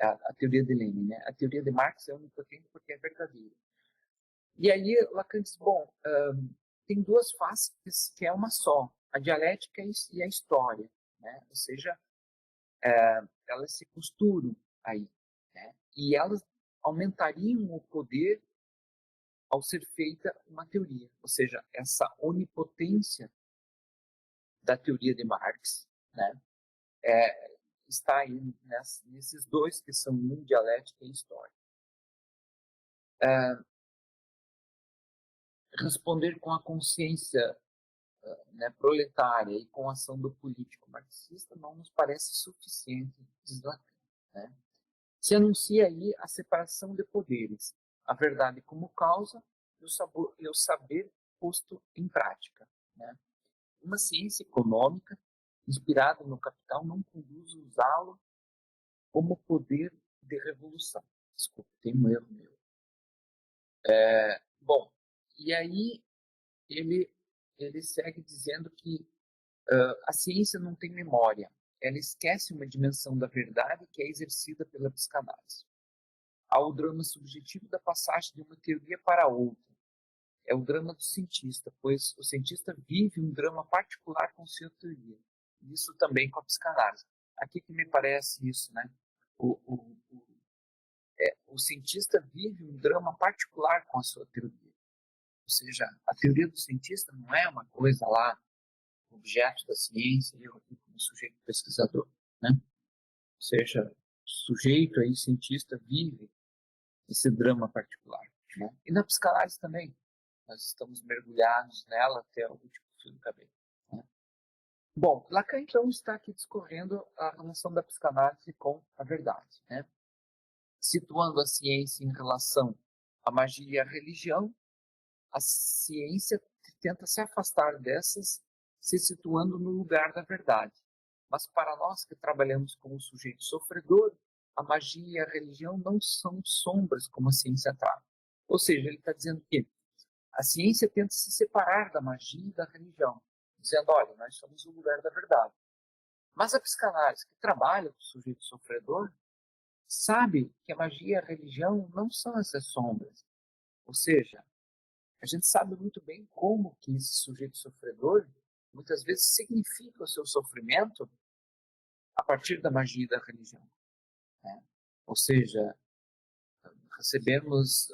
A teoria de Lenin, né? A teoria de Marx é onipotente porque é verdadeira. E aí Lacan diz: bom, tem duas faces que é uma só, a dialética e a história, né? Ou seja, elas se costuram aí, né? E elas aumentariam o poder ao ser feita uma teoria, ou seja, essa onipotência da teoria de Marx, né, está aí nesses dois que são dialética e história. Responder com a consciência né, proletária e com a ação do político marxista não nos parece suficiente, diz Lacan, né? Se anuncia aí a separação de poderes, a verdade como causa e o saber posto em prática, né? Uma ciência econômica inspirada no capital não conduz a usá-lo como poder de revolução. Desculpa, tem um erro meu. Bom, e aí ele segue dizendo que a ciência não tem memória. Ela esquece uma dimensão da verdade que é exercida pela psicanálise. Há o drama subjetivo da passagem de uma teoria para outra. É o drama do cientista, pois o cientista vive um drama particular com sua teoria. Isso também com a psicanálise. Aqui que me parece isso, né? O cientista vive um drama particular com a sua teoria. Ou seja, a teoria do cientista não é uma coisa lá, objeto da ciência, eu aqui como sujeito pesquisador, né? Ou seja, o sujeito aí, cientista, vive esse drama particular, né? E na psicanálise também. Nós estamos mergulhados nela até o último fio do cabelo, né? Bom, Lacan então está aqui discorrendo a relação da psicanálise com a verdade, né? Situando a ciência em relação à magia e à religião, a ciência tenta se afastar dessas, se situando no lugar da verdade. Mas para nós que trabalhamos como sujeito sofredor, a magia e a religião não são sombras como a ciência trata. Ou seja, ele está dizendo que a ciência tenta se separar da magia e da religião, dizendo, olha, nós somos o lugar da verdade. Mas a psicanálise, que trabalha com o sujeito sofredor, sabe que a magia e a religião não são essas sombras. Ou seja, a gente sabe muito bem como que esse sujeito sofredor muitas vezes significa o seu sofrimento a partir da magia e da religião, né? Ou seja, recebemos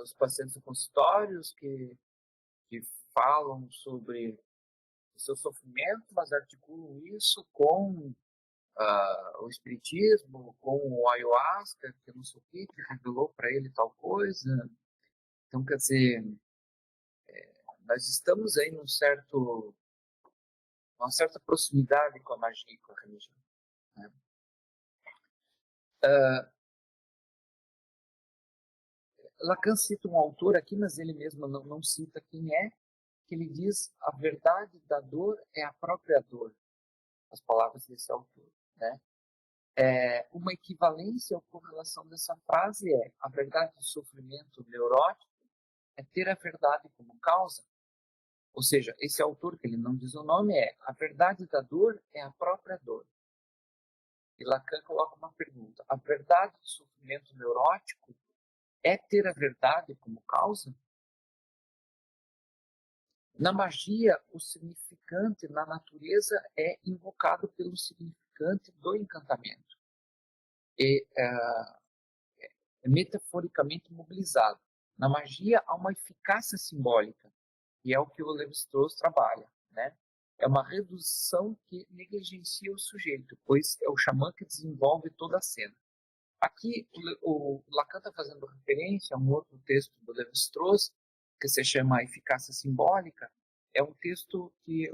os pacientes consultórios que falam sobre o seu sofrimento, mas articulam isso com o espiritismo, com o ayahuasca, que não sei o que revelou para ele tal coisa. Então, quer dizer, nós estamos aí uma certa proximidade com a magia e com a religião, né? Lacan cita um autor aqui, mas ele mesmo não cita quem é, que ele diz: a verdade da dor é a própria dor. As palavras desse autor, né? Uma equivalência ou correlação dessa frase é: a verdade do sofrimento neurótico é ter a verdade como causa. Ou seja, esse autor, que ele não diz o nome, a verdade da dor é a própria dor. E Lacan coloca uma pergunta: a verdade do sofrimento neurótico é ter a verdade como causa? Na magia, o significante na natureza é invocado pelo significante do encantamento. E é metaforicamente mobilizado. Na magia, há uma eficácia simbólica, e é o que o Levi-Strauss trabalha, né? É uma redução que negligencia o sujeito, pois é o xamã que desenvolve toda a cena. Aqui, o Lacan está fazendo referência a um outro texto do Levi-Strauss, que se chama Eficácia Simbólica. É um texto que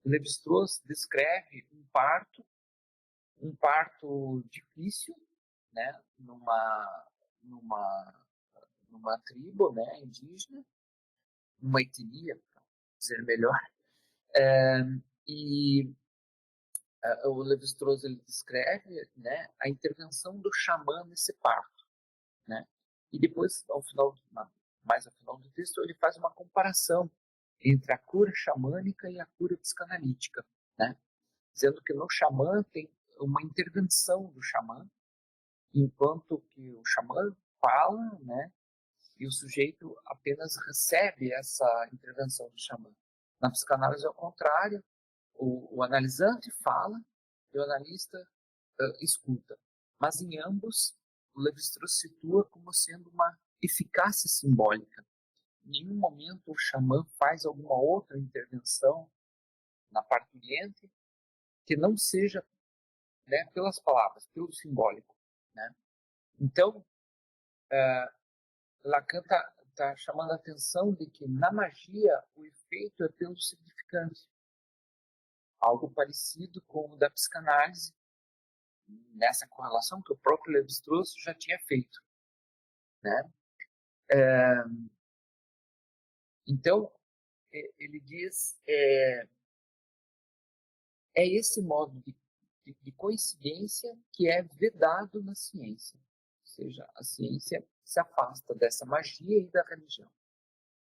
Levi-Strauss descreve um parto difícil, né, numa tribo, né, indígena, uma etnia, para dizer melhor, e o Levi-Strauss ele descreve, né, a intervenção do xamã nesse parto, né, e depois, ao final, mais ao final do texto, ele faz uma comparação entre a cura xamânica e a cura psicanalítica, né? Dizendo que no xamã tem uma intervenção do xamã, enquanto que o xamã fala, né? E o sujeito apenas recebe essa intervenção do xamã. Na psicanálise, ao contrário, o analisante fala e o analista escuta. Mas em ambos, o Levi-Strauss situa como sendo uma eficácia simbólica. Em nenhum momento o xamã faz alguma outra intervenção na parturiente que não seja, né, pelas palavras, pelo simbólico, né? Então, Lacan está chamando a atenção de que na magia o efeito é pelo significante, algo parecido com o da psicanálise, nessa correlação que o próprio Levi-Strauss já tinha feito, né? Então, ele diz, esse modo de coincidência que é vedado na ciência. Ou seja, a ciência se afasta dessa magia e da religião.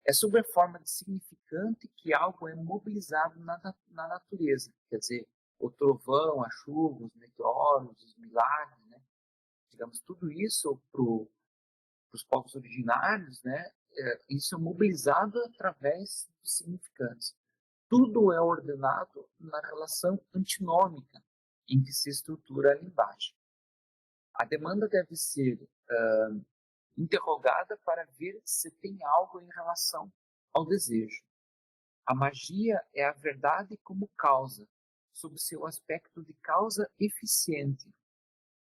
É sob a forma de significante que algo é mobilizado na natureza. Quer dizer, o trovão, a chuva, os meteoros, os milagres, né? Digamos, tudo isso para os povos originários, né? Isso é mobilizado através dos significantes. Tudo é ordenado na relação antinômica em que se estrutura a linguagem. A demanda deve ser interrogada para ver se tem algo em relação ao desejo. A magia é a verdade como causa, sob seu aspecto de causa eficiente.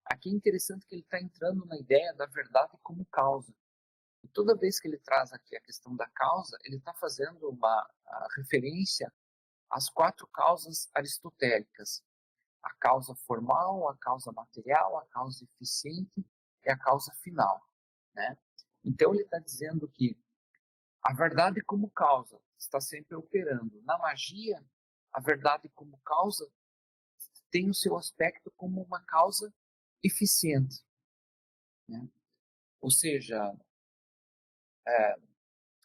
Aqui é interessante que ele está entrando na ideia da verdade como causa. E toda vez que ele traz aqui a questão da causa, ele está fazendo uma referência às 4 causas aristotélicas. A causa formal, a causa material, a causa eficiente e a causa final, né? Então ele está dizendo que a verdade como causa está sempre operando. Na magia, a verdade como causa tem o seu aspecto como uma causa eficiente, né? Ou seja,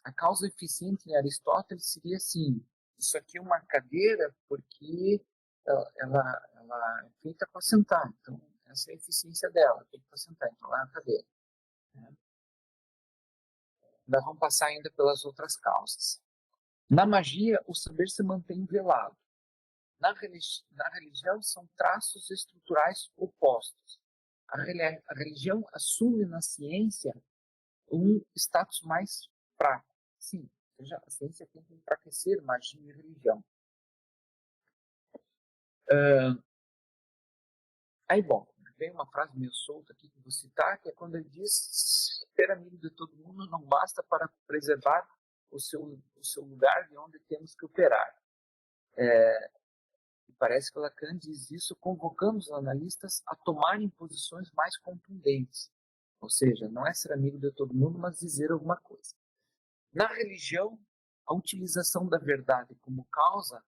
a causa eficiente em Aristóteles seria assim: isso aqui é uma cadeira porque ela é feita para sentar, então essa é a eficiência dela, feita para sentar, então ela é uma cadeira, né? Nós vamos passar ainda pelas outras causas. Na magia, o saber se mantém velado. Na religião, são traços estruturais opostos. A religião assume na ciência um status mais fraco. Sim, ou seja, a ciência tenta enfraquecer magia e religião. Aí, bom, vem uma frase meio solta aqui que vou citar, que é quando ele diz: ser amigo de todo mundo não basta para preservar o seu lugar de onde temos que operar. E parece que Lacan diz isso convocando os analistas a tomarem posições mais contundentes. Ou seja, não é ser amigo de todo mundo, mas dizer alguma coisa. Na religião, a utilização da verdade como causa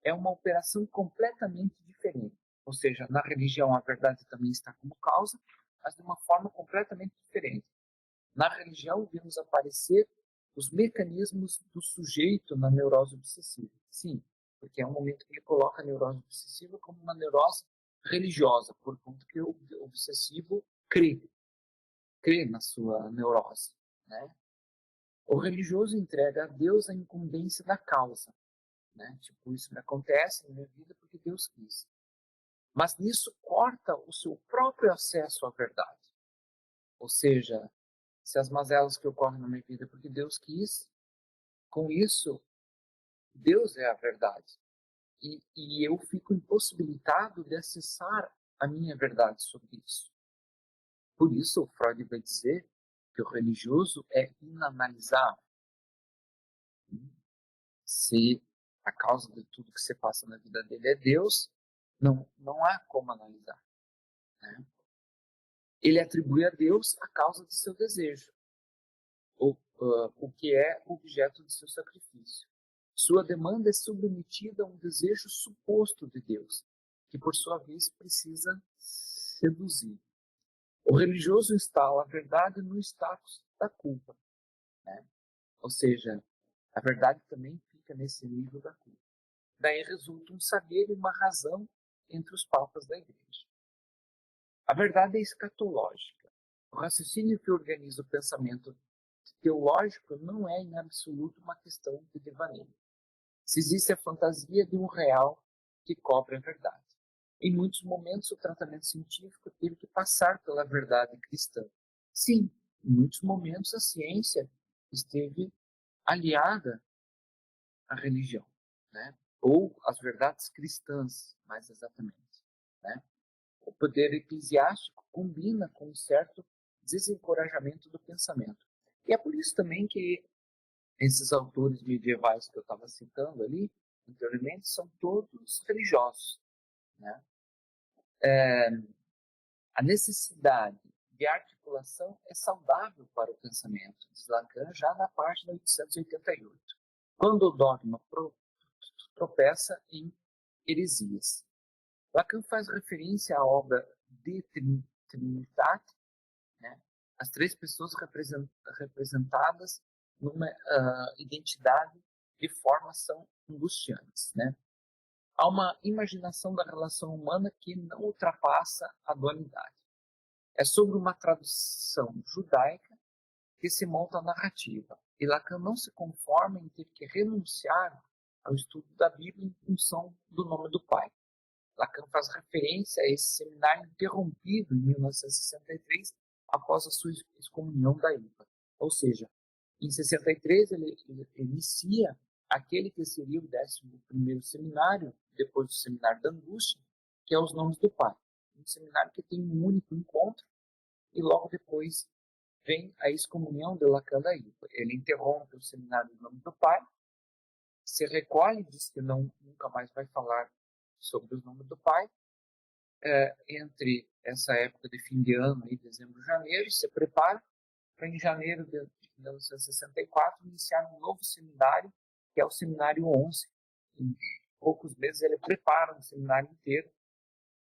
é uma operação completamente diferente. Ou seja, na religião a verdade também está como causa, mas de uma forma completamente diferente. Na religião vemos aparecer os mecanismos do sujeito na neurose obsessiva. Sim, porque é um momento que ele coloca a neurose obsessiva como uma neurose religiosa, por conta que o obsessivo crê na sua neurose, né? O religioso entrega a Deus a incumbência da causa, né? Tipo, isso me acontece na minha vida porque Deus quis. Mas nisso corta o seu próprio acesso à verdade. Ou seja, se as mazelas que ocorrem na minha vida porque Deus quis, com isso, Deus é a verdade. E eu fico impossibilitado de acessar a minha verdade sobre isso. Por isso, o Freud vai dizer que o religioso é inanalisável. Se a causa de tudo que se passa na vida dele é Deus, não há como analisar, né? Ele atribui a Deus a causa de seu desejo, o que é objeto de seu sacrifício. Sua demanda é submetida a um desejo suposto de Deus, que por sua vez precisa seduzir. O religioso instala a verdade no status da culpa, né? Ou seja, a verdade também fica nesse nível da culpa. Daí resulta um saber e uma razão entre os papas da igreja. A verdade é escatológica. O raciocínio que organiza o pensamento teológico não é, em absoluto, uma questão de devaneio. Se existe a fantasia de um real que cobre a verdade. Em muitos momentos, o tratamento científico teve que passar pela verdade cristã. Sim, em muitos momentos a ciência esteve aliada à religião, né? Ou às verdades cristãs, mais exatamente, né? O poder eclesiástico combina com um certo desencorajamento do pensamento. E é por isso também que esses autores medievais que eu estava citando ali anteriormente são todos religiosos, né? A necessidade de articulação é saudável para o pensamento, diz Lacan já na página 888, quando o dogma tropeça em heresias. Lacan faz referência à obra De Trinitate, né? As três pessoas representadas numa identidade de forma são angustiantes, né? Há uma imaginação da relação humana que não ultrapassa a dualidade. É sobre uma tradução judaica que se monta a narrativa. E Lacan não se conforma em ter que renunciar ao estudo da Bíblia em função do nome do pai. Lacan faz referência a esse seminário interrompido em 1963 após a sua excomunhão da IPA. Ou seja, em 63 ele inicia aquele que seria o 11º seminário, depois do seminário da angústia, que é os nomes do pai. Um seminário que tem um único encontro e logo depois vem a excomunhão de Lacan da IPA. Ele interrompe o seminário dos nomes do pai, se recolhe, diz que nunca mais vai falar sobre os nomes do pai, entre essa época de fim de ano, aí, dezembro, janeiro, se prepara para em janeiro de 1964 iniciar um novo seminário, que é o Seminário 11. Em poucos meses ele prepara um seminário inteiro,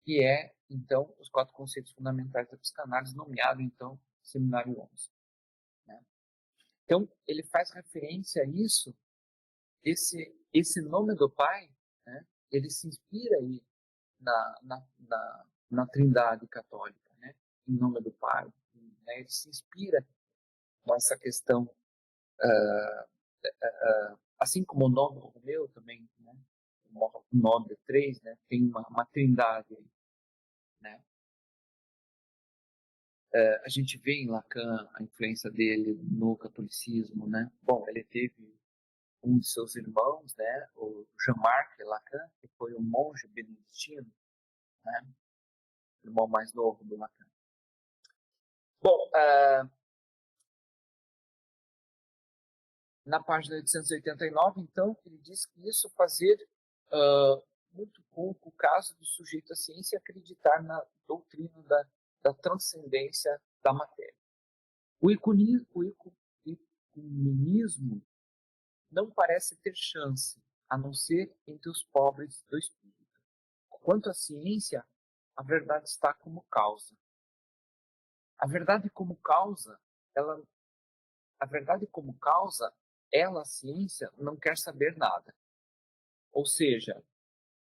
que é, então, os 4 conceitos fundamentais da psicanálise, nomeado, então, Seminário 11. Né? Então, ele faz referência a isso, esse nome do pai, né, ele se inspira aí na Trindade católica, né, em nome do Pai. Né, ele se inspira com essa questão, assim como o nome Romeu também, né, o nome de 3, né, tem uma trindade aí, né. A gente vê em Lacan a influência dele no catolicismo, né. Bom, ele teve um de seus irmãos, né, o Jean-Marc Lacan, que foi um monge beneditino, né, irmão mais novo do Lacan. Bom, na página 889, então, ele diz que isso fazer muito pouco o caso do sujeito à ciência acreditar na doutrina da transcendência da matéria. O ecumenismo não parece ter chance, a não ser entre os pobres do espírito. Quanto à ciência, a verdade está como causa. A verdade como causa, ela, a ciência, não quer saber nada. Ou seja,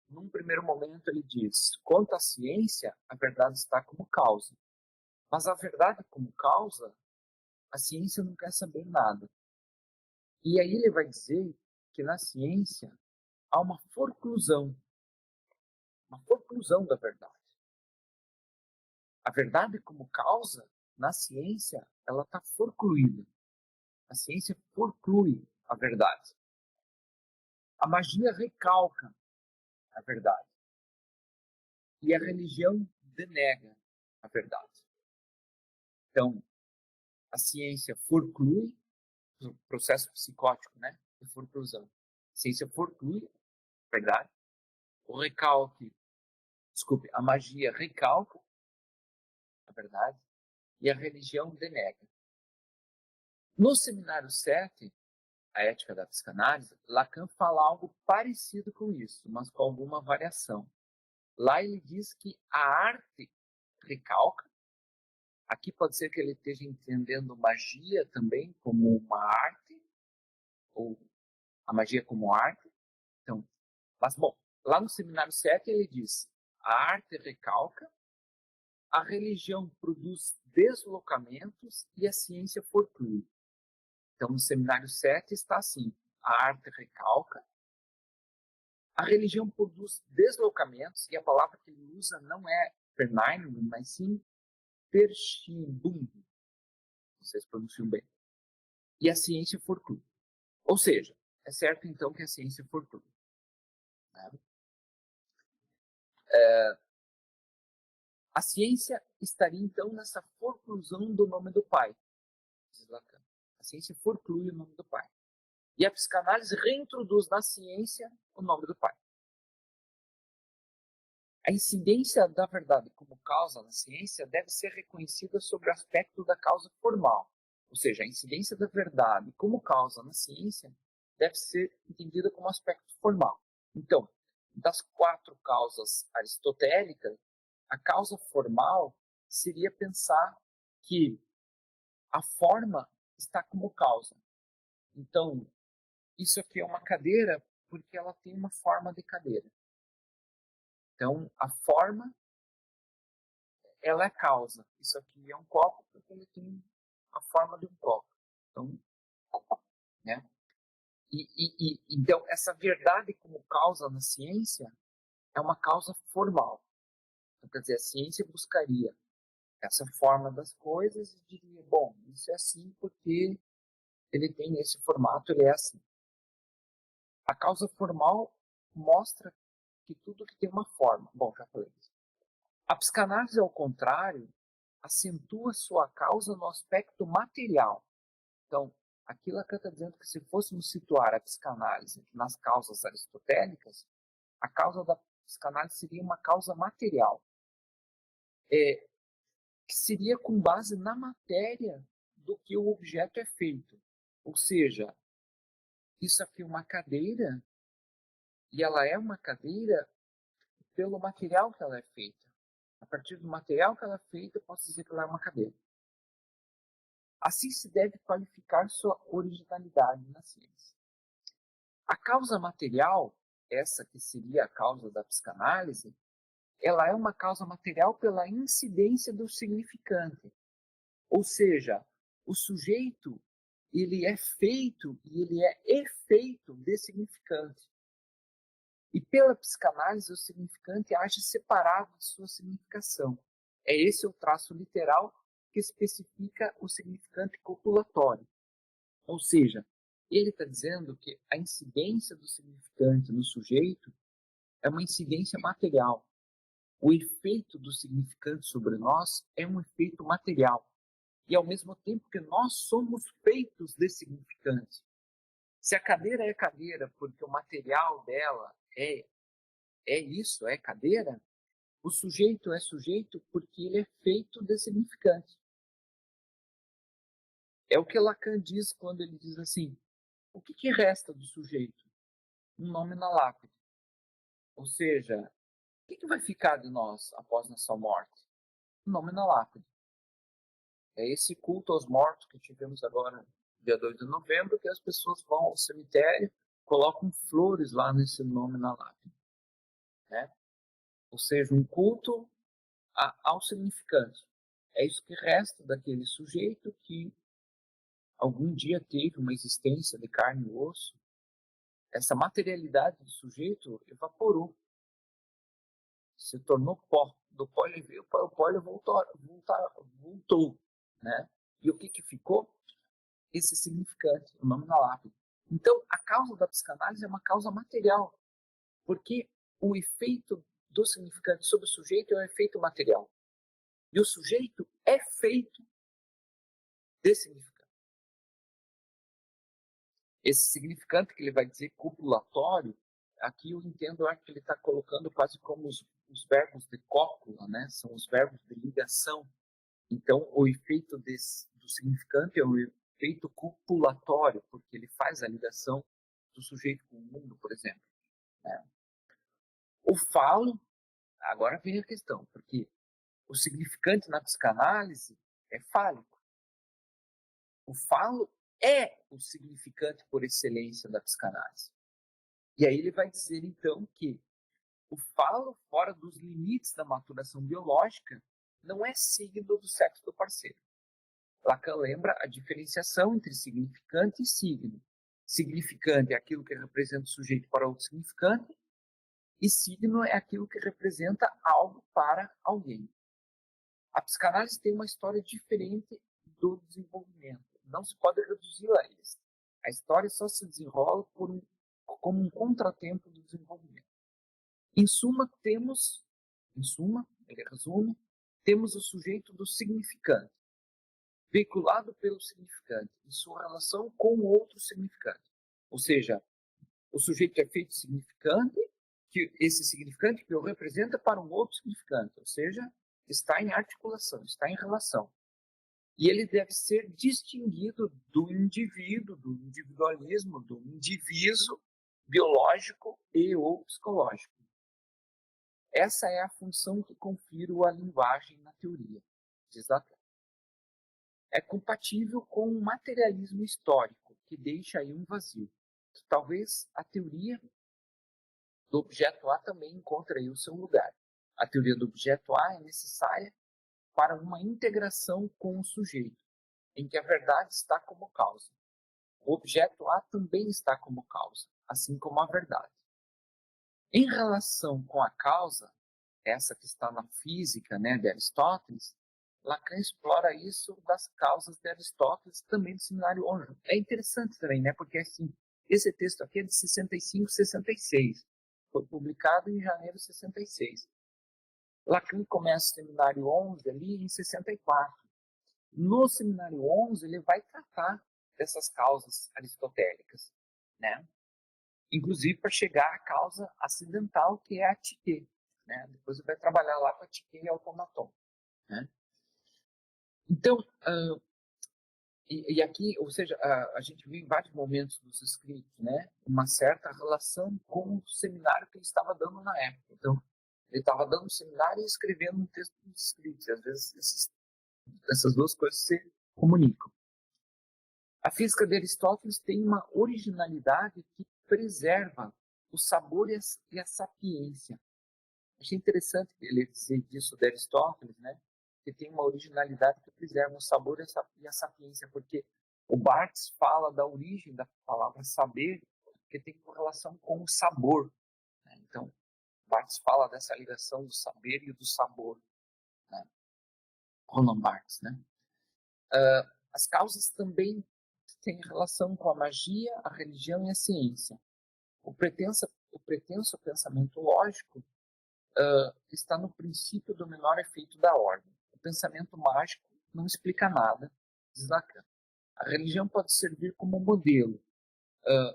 num primeiro momento ele diz, quanto à ciência, a verdade está como causa. Mas a verdade como causa, a ciência não quer saber nada. E aí ele vai dizer que na ciência há uma forclusão da verdade. A verdade como causa, na ciência, ela está forcluída. A ciência forclui a verdade. A magia recalca a verdade. E a religião denega a verdade. Então, a ciência forclui, o processo psicótico, né? De forclusão. A ciência forclui a verdade. A magia recalca a verdade. E a religião denega. No seminário 7, a ética da psicanálise, Lacan fala algo parecido com isso, mas com alguma variação. Lá ele diz que a arte recalca. Aqui pode ser que ele esteja entendendo magia também como uma arte, a magia como arte. Então, mas, bom, lá no seminário 7 ele diz, a arte recalca, a religião produz deslocamentos e a ciência fortuna. Então, no seminário 7 está assim, a arte recalca, a religião produz deslocamentos, e a palavra que ele usa não é perneinum, mas sim perschibundo. Vocês pronunciam bem. E a ciência fortuna. Ou seja, é certo então que a ciência fortuna. Né? A ciência estaria então nessa forclusão do nome do pai. Diz Lacan. A ciência forclui o nome do pai. E a psicanálise reintroduz na ciência o nome do pai. A incidência da verdade como causa na ciência deve ser reconhecida sobre o aspecto da causa formal. Ou seja, a incidência da verdade como causa na ciência deve ser entendida como aspecto formal. Então, das 4 causas aristotélicas, a causa formal seria pensar que a forma está como causa. Então, isso aqui é uma cadeira porque ela tem uma forma de cadeira. Então, a forma, ela é causa. Isso aqui é um copo porque ele tem a forma de um copo. Então, né? Então, essa verdade como causa na ciência é uma causa formal. Então, quer dizer, a ciência buscaria essa forma das coisas e diria, bom, isso é assim porque ele tem esse formato, ele é assim. A causa formal mostra que tudo que tem uma forma. Bom, já falei isso. A psicanálise, ao contrário, acentua sua causa no aspecto material. Então, aqui Lacan está dizendo que se fôssemos situar a psicanálise nas causas aristotélicas, a causa da psicanálise seria uma causa material, que seria com base na matéria do que o objeto é feito. Ou seja, isso aqui é uma cadeira, e ela é uma cadeira pelo material que ela é feita. A partir do material que ela é feita, eu posso dizer que ela é uma cadeira. Assim se deve qualificar sua originalidade na ciência. A causa material, essa que seria a causa da psicanálise, ela é uma causa material pela incidência do significante. Ou seja, o sujeito, ele é feito e ele é efeito de significante. E pela psicanálise, o significante age separado de sua significação. É esse o traço literal que especifica o significante copulatório. Ou seja, ele está dizendo que a incidência do significante no sujeito é uma incidência material. O efeito do significante sobre nós é um efeito material. E ao mesmo tempo que nós somos feitos de significante. Se a cadeira é cadeira porque o material dela é isso, é cadeira, o sujeito é sujeito porque ele é feito de significante. É o que Lacan diz quando ele diz assim, o que resta do sujeito? Um nome na lápide. Ou seja, o que vai ficar de nós após nossa morte? Um nome na lápide. É esse culto aos mortos que tivemos agora, dia 2 de novembro, que as pessoas vão ao cemitério, colocam flores lá nesse nome na lápide. Né? Ou seja, um culto ao significante. É isso que resta daquele sujeito que algum dia teve uma existência de carne e osso. Essa materialidade do sujeito evaporou, se tornou pó. Do pó ele veio para o pó ele voltou, né? E o que ficou? Esse significante, o nome na lápide. Então, a causa da psicanálise é uma causa material, porque o efeito do significante sobre o sujeito é um efeito material. E o sujeito é feito de significante. Esse significante que ele vai dizer copulatório, aqui eu entendo que ele está colocando quase como os verbos de cópula, né? São os verbos de ligação. Então, o efeito do significante é o efeito copulatório, porque ele faz a ligação do sujeito com o mundo, por exemplo. Né? O falo, agora vem a questão, porque o significante na psicanálise é fálico. O falo é o significante por excelência da psicanálise. E aí ele vai dizer, então, que o falo fora dos limites da maturação biológica não é signo do sexo do parceiro. Lacan lembra a diferenciação entre significante e signo. Significante é aquilo que representa o sujeito para outro significante, e signo é aquilo que representa algo para alguém. A psicanálise tem uma história diferente do desenvolvimento. Não se pode reduzi-la a isso. A história só se desenrola como um contratempo do desenvolvimento. Em suma, ele resume, temos o sujeito do significante, veiculado pelo significante, em sua relação com o outro significante. Ou seja, o sujeito é feito significante, que esse significante que o representa para um outro significante, ou seja, está em articulação, está em relação. E ele deve ser distinguido do indivíduo, do individualismo, do indivíduo biológico e ou psicológico. Essa é a função que confiro à linguagem na teoria, diz Lacan. É compatível com o materialismo histórico, que deixa aí um vazio. Talvez a teoria do objeto A também encontre aí o seu lugar. A teoria do objeto A é necessária para uma integração com o sujeito, em que a verdade está como causa. O objeto A também está como causa, assim como a verdade. Em relação com a causa, essa que está na física, né, de Aristóteles, Lacan explora isso das causas de Aristóteles, também do Seminário 11. É interessante também, né, porque assim, esse texto aqui é de 65, 66. Foi publicado em janeiro de 66. Lacan começa o Seminário 11 ali em 64. No Seminário 11, ele vai tratar dessas causas aristotélicas, né? Inclusive para chegar à causa acidental, que é a psique, né? Depois ele vai trabalhar lá com a psique e automaton, né? Então, e aqui, ou seja, a gente viu em vários momentos dos escritos, né, uma certa relação com o seminário que ele estava dando na época. Então, ele estava dando um seminário e escrevendo um texto dos escritos. E às vezes essas duas coisas se comunicam. A física de Aristóteles tem uma originalidade que preserva o sabor e a sapiência. Achei interessante ele dizer disso de Aristóteles, né? Que tem uma originalidade que preserva o sabor e a sapiência, porque o Barthes fala da origem da palavra saber, que tem relação com o sabor, né? Então, Barthes fala dessa ligação do saber e do sabor, né? Roland Barthes, né? As causas também têm relação com a magia, a religião e a ciência. O pretenso pensamento lógico está no princípio do menor efeito da ordem. O pensamento mágico não explica nada, diz Lacan. A religião pode servir como modelo,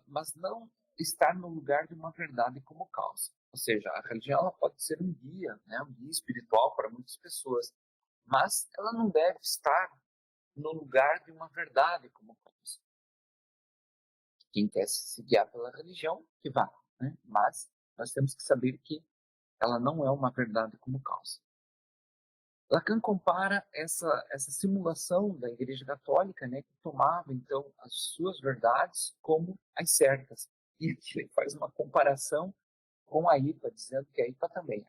mas não estar no lugar de uma verdade como causa. Ou seja, a religião ela pode ser um guia, né, um guia espiritual para muitas pessoas, mas ela não deve estar no lugar de uma verdade como causa. Quem quer se guiar pela religião, que vá, né? Mas nós temos que saber que ela não é uma verdade como causa. Lacan compara essa simulação da Igreja Católica, né, que tomava então as suas verdades como as certas. E aqui ele faz uma comparação com a IPA, dizendo que a IPA também.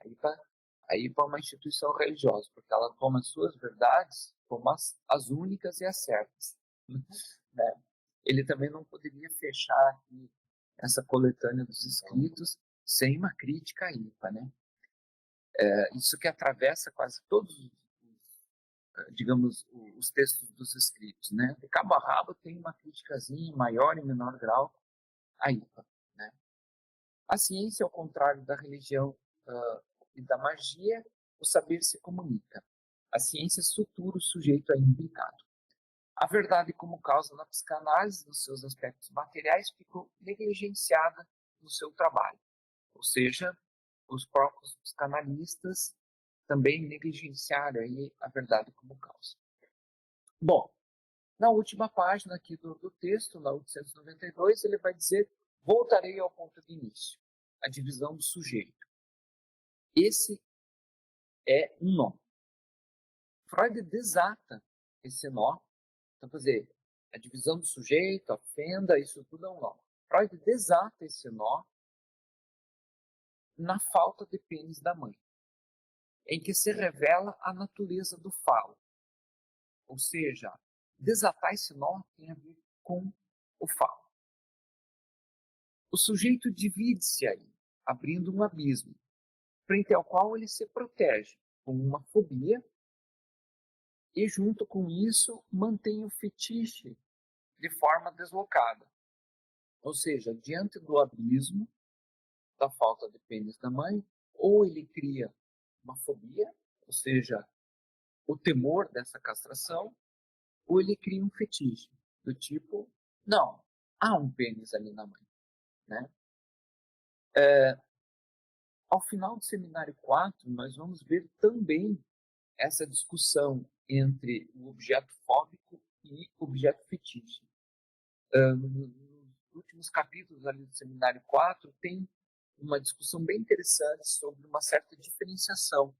A IPA é uma instituição religiosa, porque ela toma as suas verdades como as únicas e as certas. Né? Ele também não poderia fechar aqui essa coletânea dos escritos sem uma crítica à IPA, né? Isso que atravessa quase todos, digamos, os textos dos escritos, né? De cabo a rabo tem uma criticazinha em maior e menor grau à IPA, né? A ciência, ao contrário da religião e da magia, o saber se comunica. A ciência sutura o sujeito aí implicado. A verdade como causa na psicanálise, nos seus aspectos materiais, ficou negligenciada no seu trabalho. Ou seja, os próprios psicanalistas também negligenciaram aí a verdade como causa. Bom, na última página aqui do texto, na 892, ele vai dizer: voltarei ao ponto de início, a divisão do sujeito. Esse é um nó. Freud desata esse nó. Então, quer dizer, A divisão do sujeito, a fenda, isso tudo é um nó. Freud desata esse nó na falta de pênis da mãe, em que se revela a natureza do falo. Ou seja, desatar esse nó tem a ver com o falo. O sujeito divide-se aí, abrindo um abismo, frente ao qual ele se protege com uma fobia e, junto com isso, mantém o fetiche de forma deslocada. Ou seja, diante do abismo da falta de pênis da mãe, ou ele cria uma fobia, ou seja, o temor dessa castração, ou ele cria um fetiche, do tipo, não, há um pênis ali na mãe. Né? Ao final do seminário 4, nós vamos ver também essa discussão entre o objeto fóbico e o objeto fetiche. Nos últimos capítulos ali do seminário 4, tem uma discussão bem interessante sobre uma certa diferenciação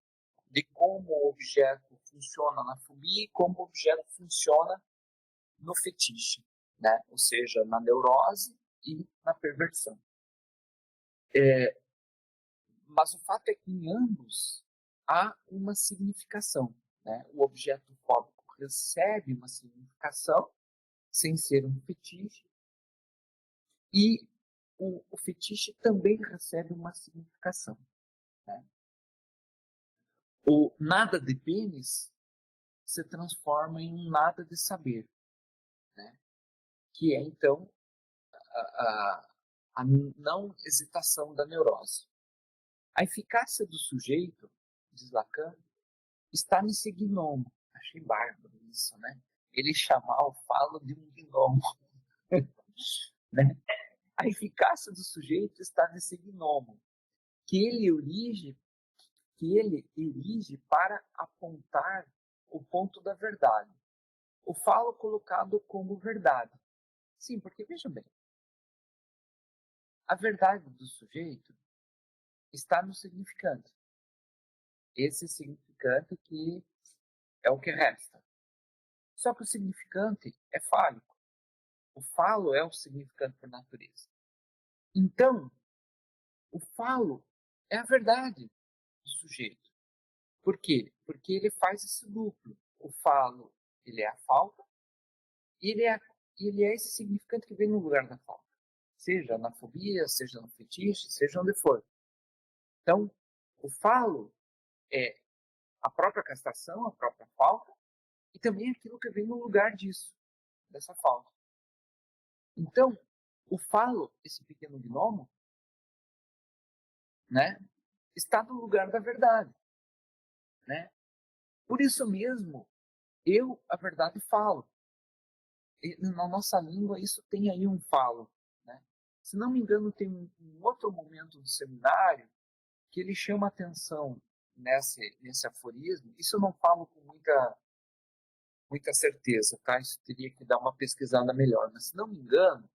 de como o objeto funciona na fobia e como o objeto funciona no fetiche, né? Ou seja, na neurose e na perversão. Mas o fato é que em ambos há uma significação. Né? O objeto fóbico recebe uma significação, sem ser um fetiche, e o fetiche também recebe uma significação. Né? O nada de pênis se transforma em um nada de saber, né? Que é, então, a não hesitação da neurose. A eficácia do sujeito, diz Lacan, está nesse gnomo. Achei bárbaro isso, né? Ele chamar o falo de um gnomo. Né? A eficácia do sujeito está nesse gnomo, que ele erige para apontar o ponto da verdade. O falo colocado como verdade. Sim, porque veja bem, a verdade do sujeito está no significante. Esse significante que é o que resta. Só que o significante é fálico. O falo é o significante por natureza. Então, o falo é a verdade do sujeito. Por quê? Porque ele faz esse duplo. O falo, ele é a falta, e ele é esse significante que vem no lugar da falta. Seja na fobia, seja no fetiche, seja onde for. Então, o falo é a própria castração, a própria falta, e também aquilo que vem no lugar disso, dessa falta. Então, o falo, esse pequeno gnomo, né, está no lugar da verdade. Né? Por isso mesmo, eu, a verdade, falo. E na nossa língua, isso tem aí um falo. Né? Se não me engano, tem um outro momento do seminário que ele chama atenção nesse aforismo. Isso eu não falo com muita certeza, tá? Isso teria que dar uma pesquisada melhor. Mas, se não me engano,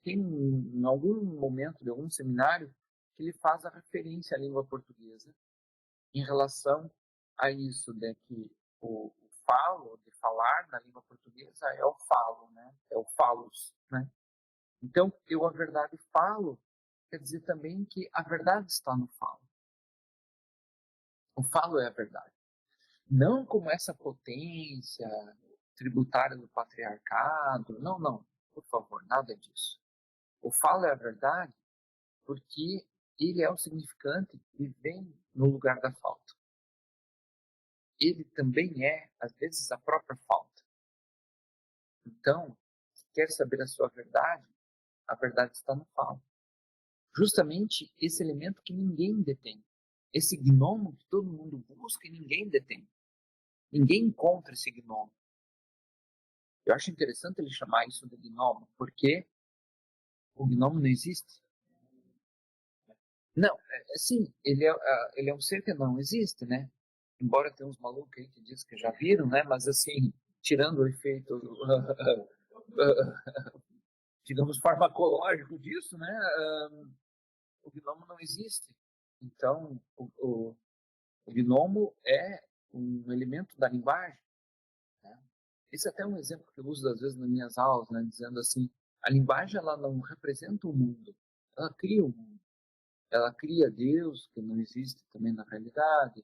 tem em algum momento de algum seminário que ele faz a referência à língua portuguesa em relação a isso, né, que o falo, de falar na língua portuguesa é o falo, né? É o falos, né? Então, eu a verdade falo, quer dizer também que a verdade está no falo. O falo é a verdade. Não como essa potência tributária do patriarcado, não, não, por favor, nada disso. O falo é a verdade porque ele é o significante que vem no lugar da falta. Ele também é, às vezes, a própria falta. Então, se quer saber a sua verdade, a verdade está no falo. Justamente esse elemento que ninguém detém. Esse gnomo que todo mundo busca e ninguém detém. Ninguém encontra esse gnomo. Eu acho interessante ele chamar isso de gnomo, porque o gnomo não existe. Não, assim, ele é um ser que não existe, né? Embora tenha uns malucos aí que dizem que já viram, né? Mas assim, tirando o efeito, digamos, farmacológico disso, né? O gnomo não existe. Então, o gnomo é um elemento da linguagem. Né? Esse é até um exemplo que eu uso às vezes nas minhas aulas, né, dizendo assim, a linguagem ela não representa o mundo, ela cria o mundo. Ela cria Deus, que não existe também na realidade,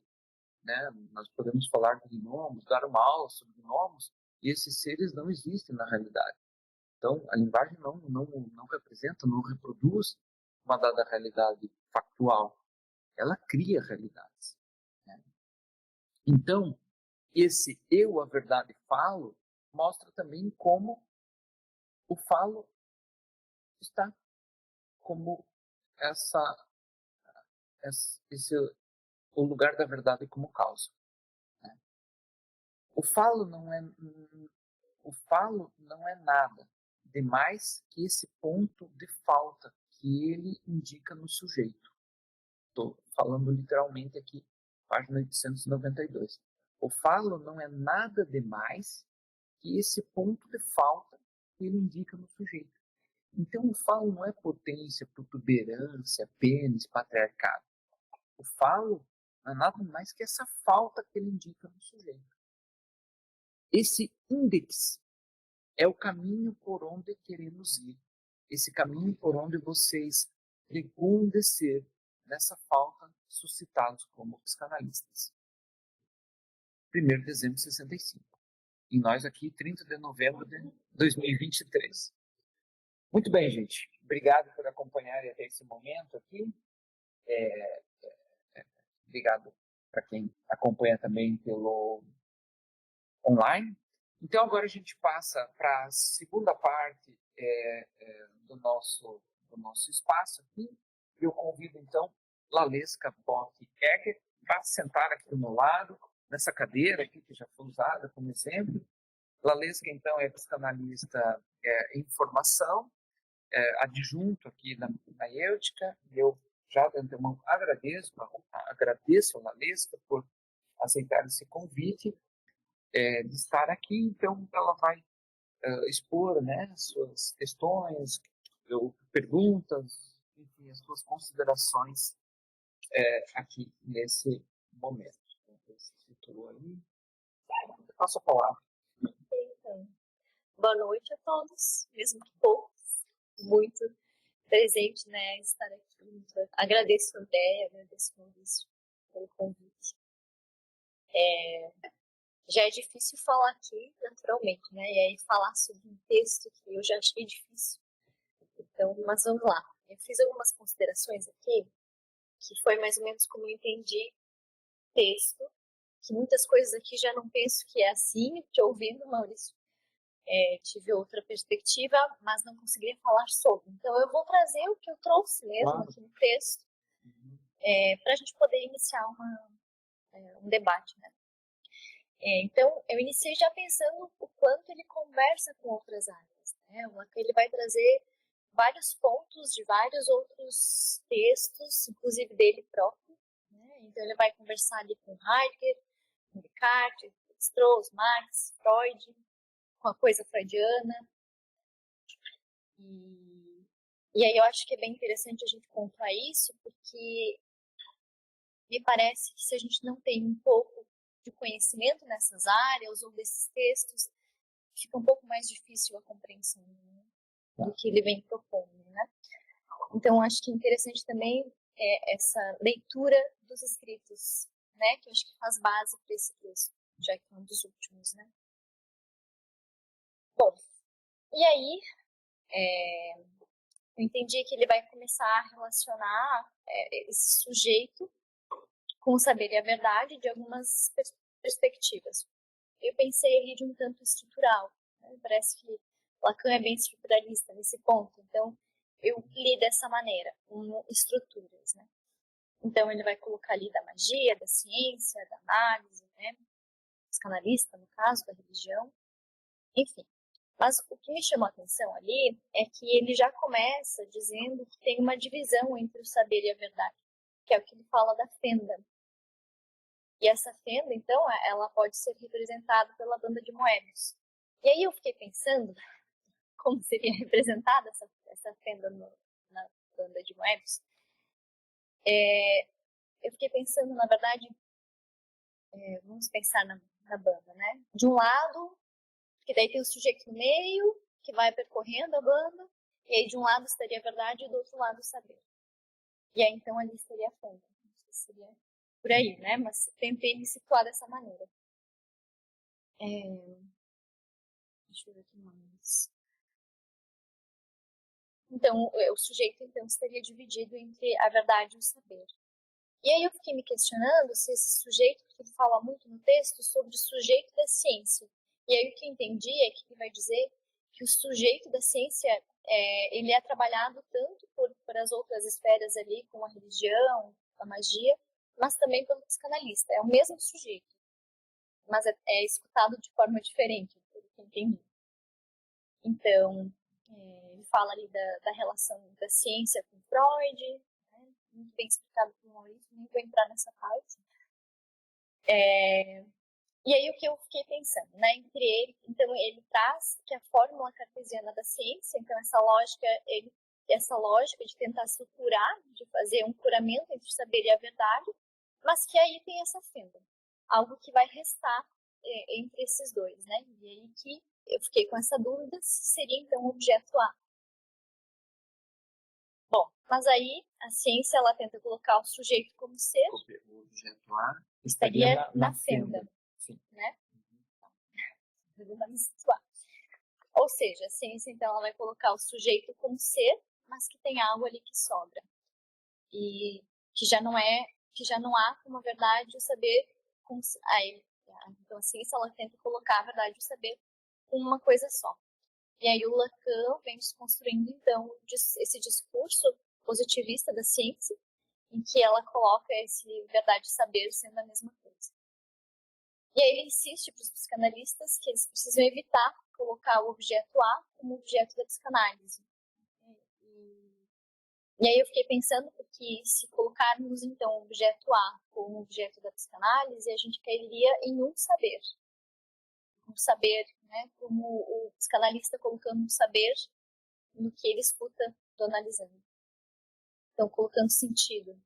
né? Nós podemos falar de gnomos, dar uma aula sobre gnomos, e esses seres não existem na realidade. Então, a linguagem não representa, não reproduz uma dada realidade factual. Ela cria realidades, né? Então, esse eu, a verdade, falo, mostra também como o falo está, como essa, esse, o lugar da verdade como causa, né? O falo não é o falo não é nada demais que esse ponto de falta que ele indica no sujeito. Estou falando literalmente aqui, página 892. O falo não é nada demais que esse ponto de falta que ele indica no sujeito. Então, o falo não é potência, protuberância, pênis, patriarcado. O falo não é nada mais que essa falta que ele indica no sujeito. Esse índex é o caminho por onde queremos ir. Esse caminho por onde vocês regulam descer nessa falta suscitados como psicanalistas. 1º de dezembro de 65. E nós aqui, 30 de novembro de 2023. Muito bem, gente. Obrigado por acompanharem até esse momento aqui. Obrigado para quem acompanha também pelo online. Então, agora a gente passa para a segunda parte do nosso espaço aqui. Eu convido, então, Lalesca Bock-Egger para sentar aqui do meu lado, nessa cadeira aqui que já foi usada como exemplo. Lalesca, então, é psicanalista em formação, adjunto aqui na Eútica, e eu já de antemão agradeço a Lalesca por aceitar esse convite de estar aqui. Então, ela vai expor, né, suas questões, perguntas, enfim, as suas considerações aqui nesse momento. Então, se situou aí. Eu passo a palavra. Então, boa noite a todos, mesmo que poucos, muito presente, né, estar aqui. Agradeço a ideia, agradeço o Maurício pelo convite. Já é difícil falar aqui, naturalmente, né, e aí falar sobre um texto que eu já achei difícil. Então, mas vamos lá. Eu fiz algumas considerações aqui, que foi mais ou menos como eu entendi o texto, que muitas coisas aqui já não penso que é assim, te ouvindo, Maurício. Tive outra perspectiva, mas não conseguiria falar sobre. Então, eu vou trazer o que eu trouxe mesmo aqui no texto, para a gente poder iniciar um debate, né? Então, eu iniciei já pensando o quanto ele conversa com outras áreas, né? Ele vai trazer vários pontos de vários outros textos, inclusive dele próprio, né? Então, ele vai conversar ali com Heidegger, com Descartes, Strauss, Marx, Freud, com a coisa freudiana. E aí eu acho que é bem interessante a gente pontuar isso, porque me parece que se a gente não tem um pouco de conhecimento nessas áreas ou desses textos, fica um pouco mais difícil a compreensão, né, do que ele vem propondo, né? Então, acho que é interessante também essa leitura dos escritos, né, que eu acho que faz base para esse texto, já que é um dos últimos, né? Bom, e aí eu entendi que ele vai começar a relacionar esse sujeito com o saber e a verdade de algumas perspectivas. Eu pensei ali de um tanto estrutural, né? Parece que Lacan é bem estruturalista nesse ponto, então eu li dessa maneira, com estruturas, né? Então ele vai colocar ali da magia, da ciência, da análise, né? Psicanalista, no caso, da religião, enfim. Mas o que me chamou a atenção ali é que ele já começa dizendo que tem uma divisão entre o saber e a verdade, que é o que ele fala da fenda. E essa fenda, então, ela pode ser representada pela banda de Moebius. E aí eu fiquei pensando como seria representada essa fenda na banda de Moebius. Eu fiquei pensando, na verdade, vamos pensar na banda, né? De um lado, Porque daí tem o sujeito no meio, que vai percorrendo a banda, e aí de um lado estaria a verdade e do outro lado o saber. E aí então ali estaria a fenda. Não sei se seria por aí, né? Mas tentei me situar dessa maneira. Deixa eu ver o que mais. Então, o sujeito então estaria dividido entre a verdade e o saber. E aí eu fiquei me questionando se esse sujeito, porque ele fala muito no texto sobre o sujeito da ciência. E aí o que eu entendi é que ele vai dizer que o sujeito da ciência, ele é trabalhado tanto por as outras esferas ali, como a religião, a magia, mas também pelo psicanalista. É o mesmo sujeito, mas é escutado de forma diferente, pelo que eu entendi. Então, ele fala ali da relação da ciência com Freud, né? Muito bem explicado por Maurício, nem vou entrar nessa parte. E aí o que eu fiquei pensando, né, entre ele, então ele traz que a fórmula cartesiana da ciência, então essa lógica de tentar estruturar, de fazer um curamento entre o saber e a verdade, mas que aí tem essa fenda, algo que vai restar entre esses dois, né, e aí que eu fiquei com essa dúvida se seria então o objeto A. Bom, mas aí a ciência ela tenta colocar o sujeito como ser, o objeto A estaria na fenda. Sim. Né? Ou seja, a ciência então ela vai colocar o sujeito como ser, mas que tem algo ali que sobra e que já não há como verdade o saber como, então a ciência ela tenta colocar a verdade e o saber como uma coisa só. E aí o Lacan vem desconstruindo então esse discurso positivista da ciência, em que ela coloca esse verdade e saber sendo a mesma coisa. E aí ele insiste para os psicanalistas que eles precisam evitar colocar o objeto A como objeto da psicanálise. E aí eu fiquei pensando que se colocarmos então o objeto A como objeto da psicanálise, a gente cairia em um saber. Um saber, né, como o psicanalista colocando um saber no que ele escuta do analisando. Então, colocando sentido.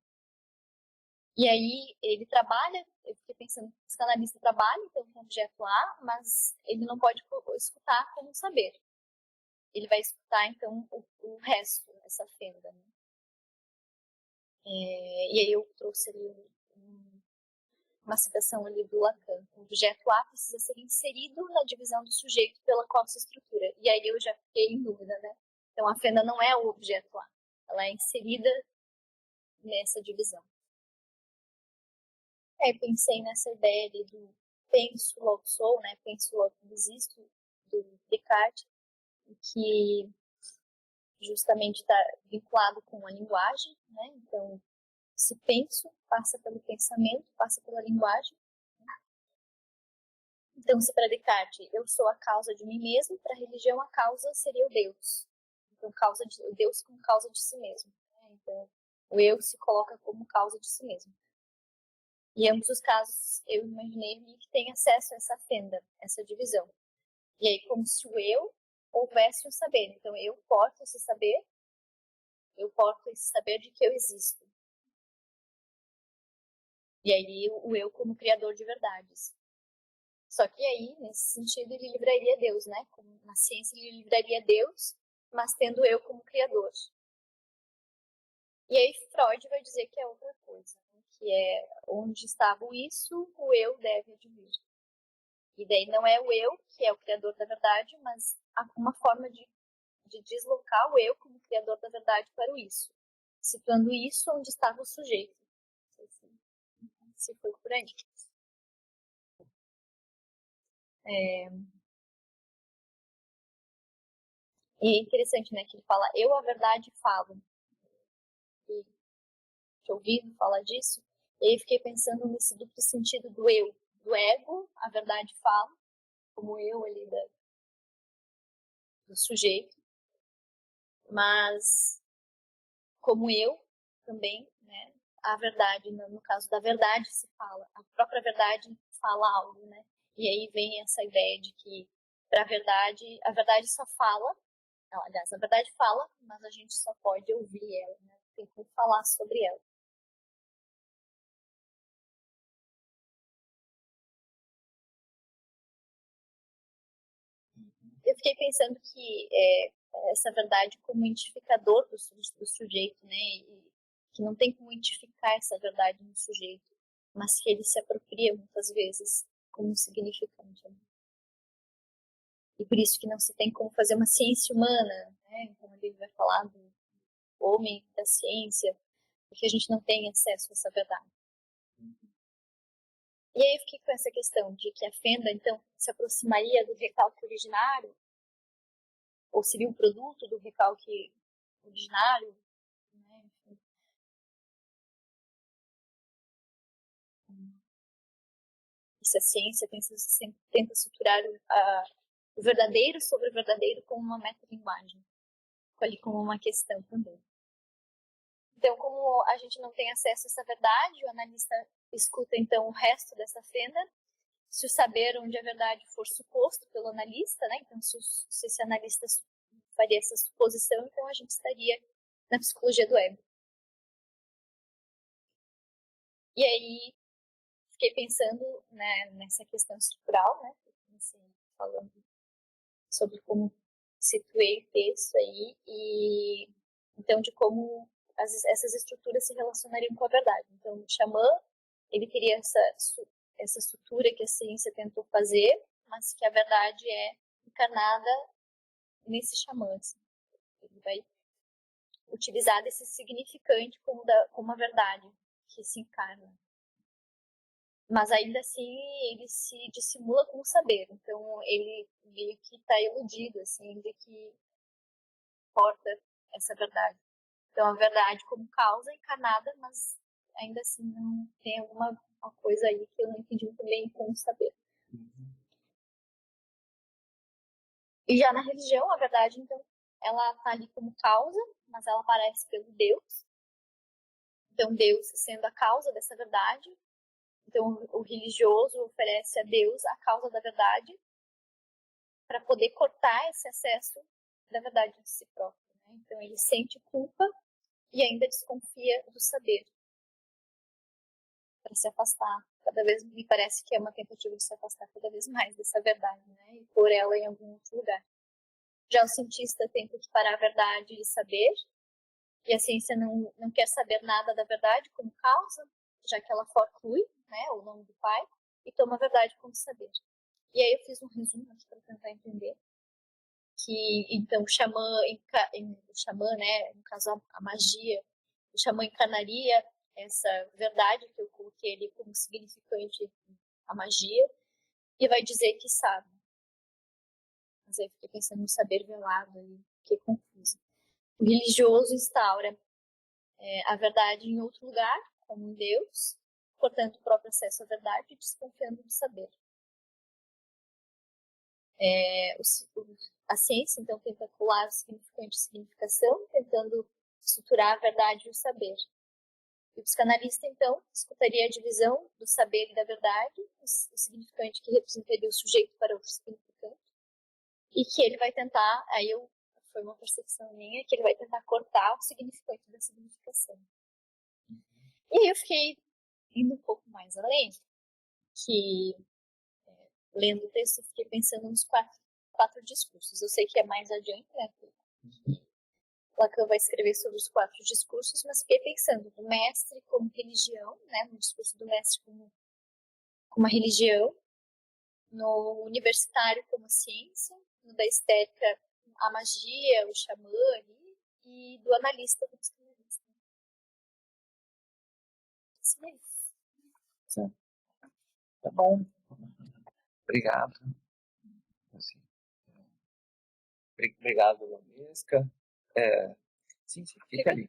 E aí ele trabalha, eu fiquei pensando, o psicanalista trabalha então com o objeto A, mas ele não pode escutar como saber. Ele vai escutar então o resto, essa fenda. Né? E aí eu trouxe ali uma citação ali do Lacan. O objeto A precisa ser inserido na divisão do sujeito pela qual se estrutura. E aí eu já fiquei em dúvida, né? Então a fenda não é o objeto A, ela é inserida nessa divisão. Aí pensei nessa ideia ali do penso, logo sou, né? Penso, logo existo, do Descartes, que justamente está vinculado com a linguagem, né? Então, se penso, passa pelo pensamento, passa pela linguagem. Então, se para Descartes eu sou a causa de mim mesmo, para a religião a causa seria o Deus. Então, o Deus como causa de si mesmo. Né? Então, o eu se coloca como causa de si mesmo. E em ambos os casos, eu imaginei que tem acesso a essa fenda, essa divisão. E aí, como se o eu houvesse um saber. Então, eu porto esse saber de que eu existo. E aí, o eu como criador de verdades. Só que aí, nesse sentido, ele livraria Deus, né? Como na ciência, ele livraria Deus, mas tendo eu como criador. E aí, Freud vai dizer que é outra coisa, né? Que é onde estava o isso, o eu deve advir. E daí não é o eu que é o criador da verdade, mas uma forma de deslocar o eu como criador da verdade para o isso, situando isso onde estava o sujeito. Se foi por aí. E é interessante, né, que ele fala, eu a verdade falo. E te ouvindo falar disso, e aí fiquei pensando nesse duplo sentido do eu, do ego, a verdade fala, como eu ali do sujeito, mas como eu também, né, a verdade, no caso da verdade se fala, a própria verdade fala algo, né, e aí vem essa ideia de que para a verdade só fala, não, aliás, a verdade fala, mas a gente só pode ouvir ela, né, tem como falar sobre ela. eu fiquei pensando que essa verdade como identificador do sujeito, né? E que não tem como identificar essa verdade no sujeito, mas que ele se apropria muitas vezes como significante. Né? E por isso que não se tem como fazer uma ciência humana, né? Então ele vai falar do homem da ciência, porque a gente não tem acesso a essa verdade. E aí eu fiquei com essa questão de que a fenda, então, se aproximaria do recalque originário, ou seria um produto do recalque originário, né? Enfim. E se a ciência tenta estruturar o verdadeiro sobre o verdadeiro como uma metalinguagem, ali como uma questão também. Então, como a gente não tem acesso a essa verdade, o analista escuta, então, o resto dessa fenda. Se o saber onde a verdade for suposto pelo analista, né? Então, se esse analista faria essa suposição, então a gente estaria na psicologia do ego. E aí, fiquei pensando, né, nessa questão estrutural, né? Assim, falando sobre como situei o texto aí, e então de como essas estruturas se relacionariam com a verdade. Então, o xamã, ele teria essa estrutura que a ciência tentou fazer, mas que a verdade é encarnada nesse xamã. Assim. Ele vai utilizar desse significante como a verdade que se encarna. Mas ainda assim ele se dissimula com o saber. Então ele meio que está iludido, assim, de que porta essa verdade. Então a verdade como causa encarnada, mas ainda assim não tem alguma coisa aí que eu não entendi muito bem com o saber. E já na religião, a verdade, então, ela está ali como causa, mas ela aparece pelo Deus. Então Deus sendo a causa dessa verdade. Então, o religioso oferece a Deus a causa da verdade para poder cortar esse acesso da verdade de si próprio. Né? Então, ele sente culpa e ainda desconfia do saber para se afastar. Cada vez me parece que é uma tentativa de se afastar cada vez mais dessa verdade, né? E pôr ela em algum outro lugar. Já o cientista tenta equiparar a verdade e saber, e a ciência não quer saber nada da verdade como causa, já que ela forclui, né, o nome do pai, e toma a verdade como saber. E aí eu fiz um resumo aqui para tentar entender que, então, o xamã, né, no caso a magia, o xamã encarnaria essa verdade que eu coloquei ali como significante a magia e vai dizer que sabe. Mas aí eu fiquei pensando no saber velado e fiquei confusa. O religioso instaura a verdade em outro lugar, como em Deus, portanto, o próprio acesso à verdade, desconfiando do saber. A ciência, então, tenta colar o significante e significação, tentando estruturar a verdade e o saber. E o psicanalista, então, escutaria a divisão do saber e da verdade, o significante que representaria o sujeito para outro significante, e que ele vai tentar, foi uma percepção minha, que ele vai tentar cortar o significante da significação. E aí eu fiquei indo um pouco mais além, que lendo o texto eu fiquei pensando nos quatro discursos. Eu sei que é mais adiante, né? Lacan vai escrever sobre os 4 discursos, mas fiquei pensando no mestre como religião, né? No discurso do mestre como uma religião, no universitário como ciência, no da estética a magia, o xamã ali, e do analista como psicanalista. Sim. Tá bom. Obrigado. Assim, obrigado, Valesca. Sim, fica ali.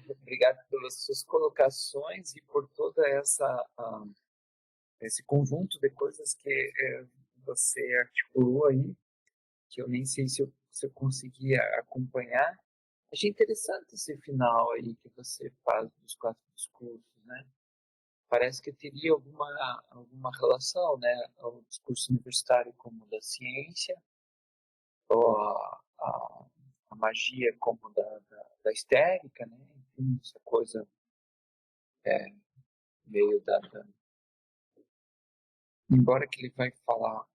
Obrigado pelas suas colocações e por toda esse conjunto de coisas que você articulou aí, que eu nem sei se eu conseguia acompanhar. Achei interessante esse final aí que você faz dos 4 discursos, né? Parece que teria alguma relação, né? O discurso universitário como da ciência, ou a magia como da histérica, né? Enfim, essa coisa meio embora que ele vai falar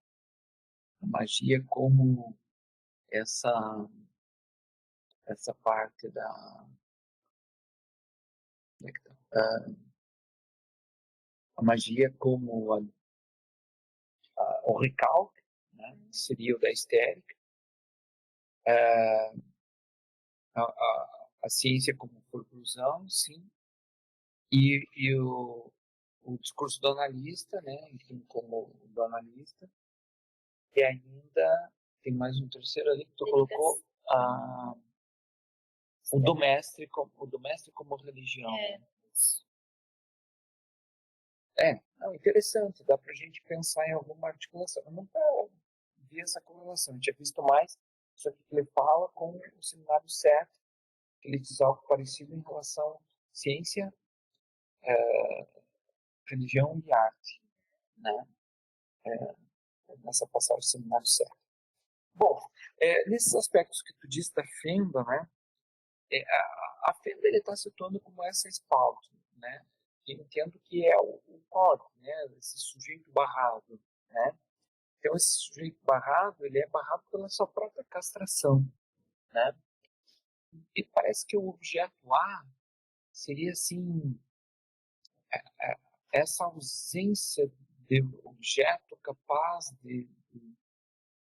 a magia como essa parte da... Como é que tá? A magia como o recalque, né? Seria o da histérica, a ciência como conclusão, sim, e o discurso do analista, né? Enfim, como do analista, e ainda tem mais um terceiro ali que tu colocou, o do mestre como religião. Não, interessante, dá pra gente pensar em alguma articulação. Eu nunca vi essa correlação, eu tinha visto mais isso aqui que ele fala com o seminário certo, que ele diz algo parecido em relação à ciência, religião e arte, né? Nessa passagem do seminário certo. Bom, nesses aspectos que tu disse da fenda, né? A fenda ele está se tornando como essa espalda, né? Eu entendo que é o código, né? Esse sujeito barrado, né? Então esse sujeito barrado, ele é barrado pela sua própria castração, né? E parece que o objeto A seria assim essa ausência de objeto capaz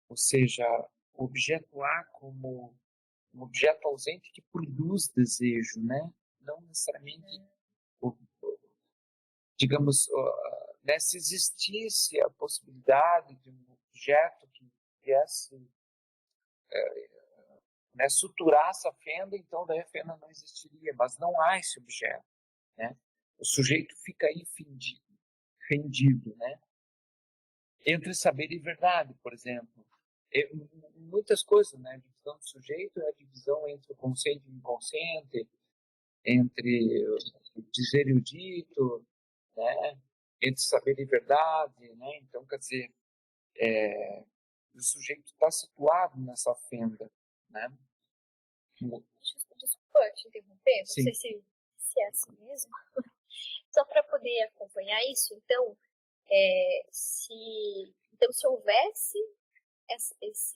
ou seja, o objeto A como um objeto ausente que produz desejo, né? Não necessariamente, digamos, né, se existisse a possibilidade de um objeto que viesse, né, suturasse a fenda, então daí a fenda não existiria, mas não há esse objeto, né? O sujeito fica aí fendido, né? Entre saber e verdade, por exemplo. Muitas coisas, né? A divisão do sujeito é a divisão entre o consciente e o inconsciente, entre o dizer e o dito, né? Entre saber e verdade, né? Então, quer dizer, o sujeito está situado nessa fenda, né? Desculpa te interromper, Sim. não sei se é assim mesmo. Só para poder acompanhar isso, então, se houvesse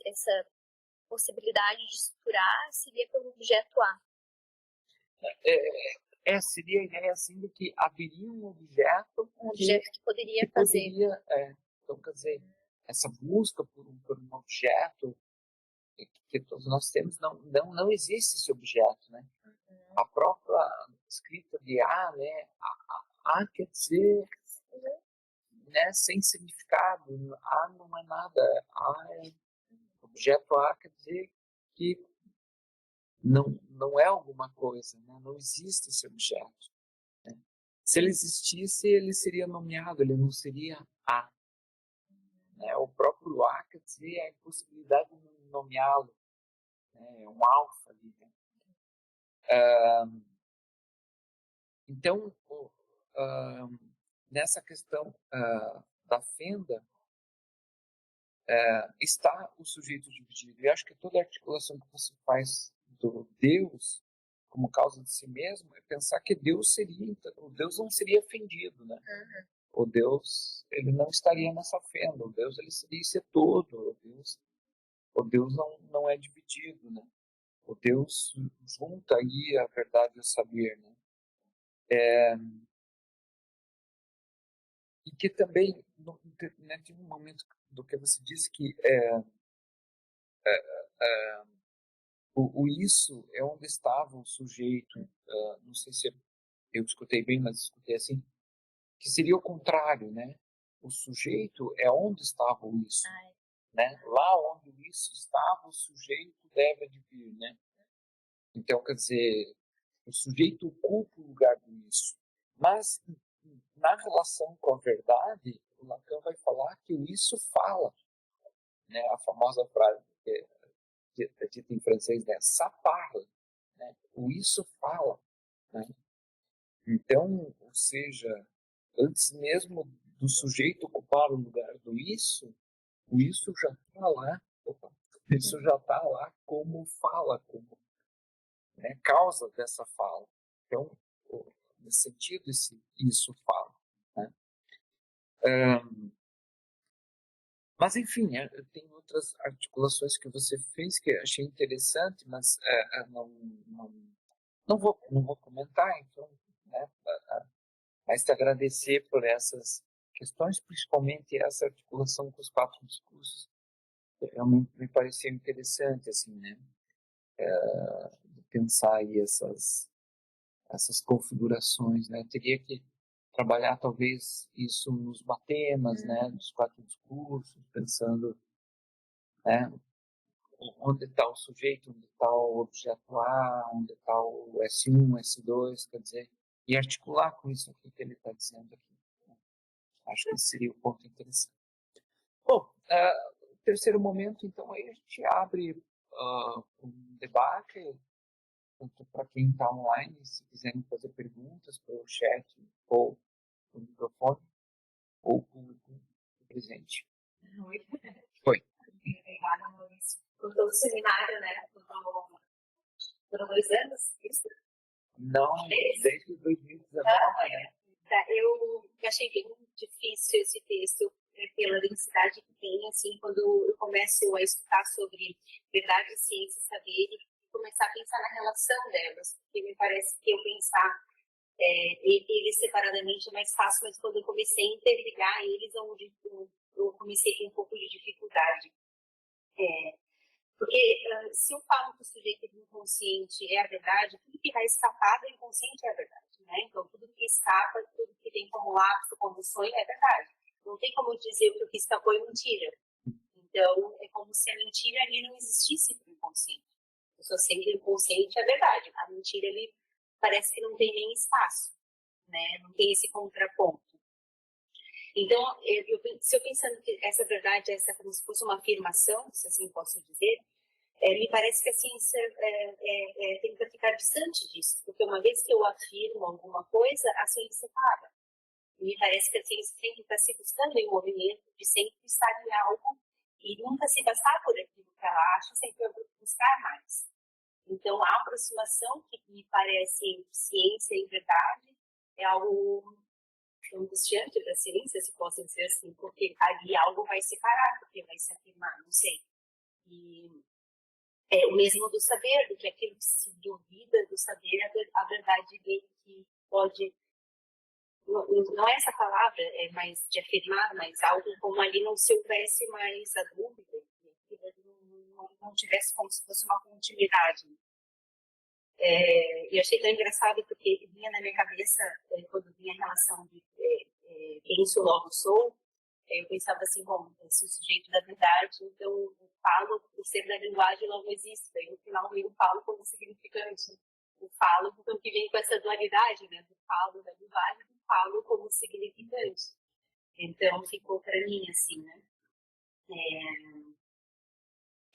essa possibilidade de estruturar, seria pelo objeto A. Seria a ideia assim de que haveria um objeto que poderia fazer. Então, quer dizer, essa busca por um objeto que todos nós temos, não existe esse objeto, né? A própria escrita de A, né? A quer dizer, né, sem significado. A não é nada. Objeto A quer dizer que não é alguma coisa, né? Não existe esse objeto. Né? Se ele existisse, ele seria nomeado, ele não seria A. Né? O próprio A quer dizer a impossibilidade de nomeá-lo. Né? É um alfa ali. Né? Então, nessa questão da fenda, está o sujeito dividido. E acho que toda articulação que você faz do Deus como causa de si mesmo é pensar que o Deus não seria fendido, né? O Deus, ele não estaria nessa fenda. O Deus, ele seria ser todo. O Deus não é dividido, né? O Deus junta aí a verdade e o saber, né? E que também, né, tem um momento do que você disse que o isso é onde estava o sujeito, não sei se eu escutei bem, mas escutei assim, que seria o contrário, né? O sujeito é onde estava o isso, né? Lá onde o isso estava, o sujeito deve advir, né? Então, quer dizer, o sujeito ocupa o lugar do isso. Mas, na relação com a verdade, o Lacan vai falar que o isso fala, né? A famosa frase que é dita em francês, né? Ça parle, né? O isso fala, né? Então, ou seja, antes mesmo do sujeito ocupar o lugar do isso, o isso já está lá, isso já está lá como fala, como, né, causa dessa fala. Então, nesse sentido, isso fala. Né? Mas, enfim, tem outras articulações que você fez que eu achei interessante, mas não vou comentar, então, né? Mas te agradecer por essas questões, principalmente essa articulação com os 4 discursos, que realmente me pareceu interessante, assim, né? Pensar aí essas configurações, né? Teria que trabalhar talvez isso nos matemas, né? Dos 4 discursos, pensando, né? Onde está o sujeito, onde está o objeto A, onde está o S1, S2, quer dizer, e articular com isso aqui que ele está dizendo aqui. Acho que esse seria o ponto interessante. Bom, o terceiro momento, então, aí a gente abre um debate, tanto para quem está online, se quiserem fazer perguntas pelo chat ou pelo microfone, ou o público presente. Foi. Obrigada, Maurício, por todo o seminário, né? Foram 2 anos, isso? Não, desde 2019, né? Eu achei bem difícil esse texto pela densidade que tem, assim, quando eu começo a escutar sobre verdade, ciência e saber e começar a pensar na relação delas, porque me parece que eu pensar eles separadamente é mais fácil, mas quando eu comecei a interligar eles, onde eu comecei a ter um pouco de dificuldade. Porque se eu falo que o sujeito inconsciente é a verdade, tudo que vai escapar do inconsciente é a verdade, né? Então, tudo que escapa, tudo que tem como lapso, como sonho, é verdade. Não tem como dizer que o que escapou é mentira. Então, é como se a mentira ali não existisse para o inconsciente. Eu sou sempre inconsciente, é verdade. A mentira ali parece que não tem nem espaço, né? Não tem esse contraponto. Então, se eu pensando que essa verdade é como se fosse uma afirmação, se assim posso dizer, me parece que a ciência tem que ficar distante disso, porque uma vez que eu afirmo alguma coisa, a ciência para. E me parece que a ciência sempre está se buscando em movimento, de sempre estar em algo e nunca se bastar por aquilo que ela acha, sempre buscar mais. Então, a aproximação que me parece entre ciência e verdade é algo angustiante da ciência, se posso dizer assim, porque ali algo vai se parar, porque vai se afirmar, não sei. E o mesmo do saber, do que aquilo que se duvida do saber, a verdade dele que pode, não é essa palavra, é mais de afirmar, mas algo como ali não se houvesse mais a dúvida, não tivesse como se fosse uma continuidade. E eu achei tão engraçado porque vinha na minha cabeça, quando vinha a relação de penso, logo sou, eu pensava assim, bom, esse é o sujeito da verdade, então eu falo por ser da linguagem, logo existe. Daí no final eu falo como significante. Eu falo porque vem com essa dualidade, né, do falo da linguagem, do falo como significante. Então ficou para mim assim, né.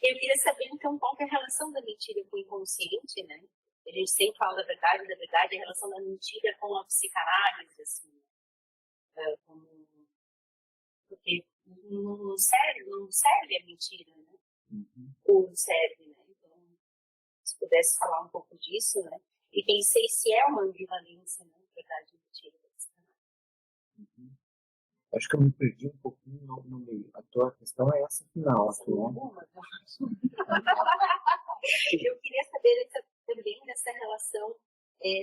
Eu queria saber, então, qual que é a relação da mentira com o inconsciente, né? A gente sempre fala da verdade, a relação da mentira com a psicanálise, assim, porque não serve a mentira, né? Ou não serve, né? Então, se pudesse falar um pouco disso, né? E pensei se é uma ambivalência, né? Verdade e mentira da psicanálise. Acho que eu me perdi um pouquinho no meio. A tua questão é essa final, a tua. Eu queria saber também dessa relação,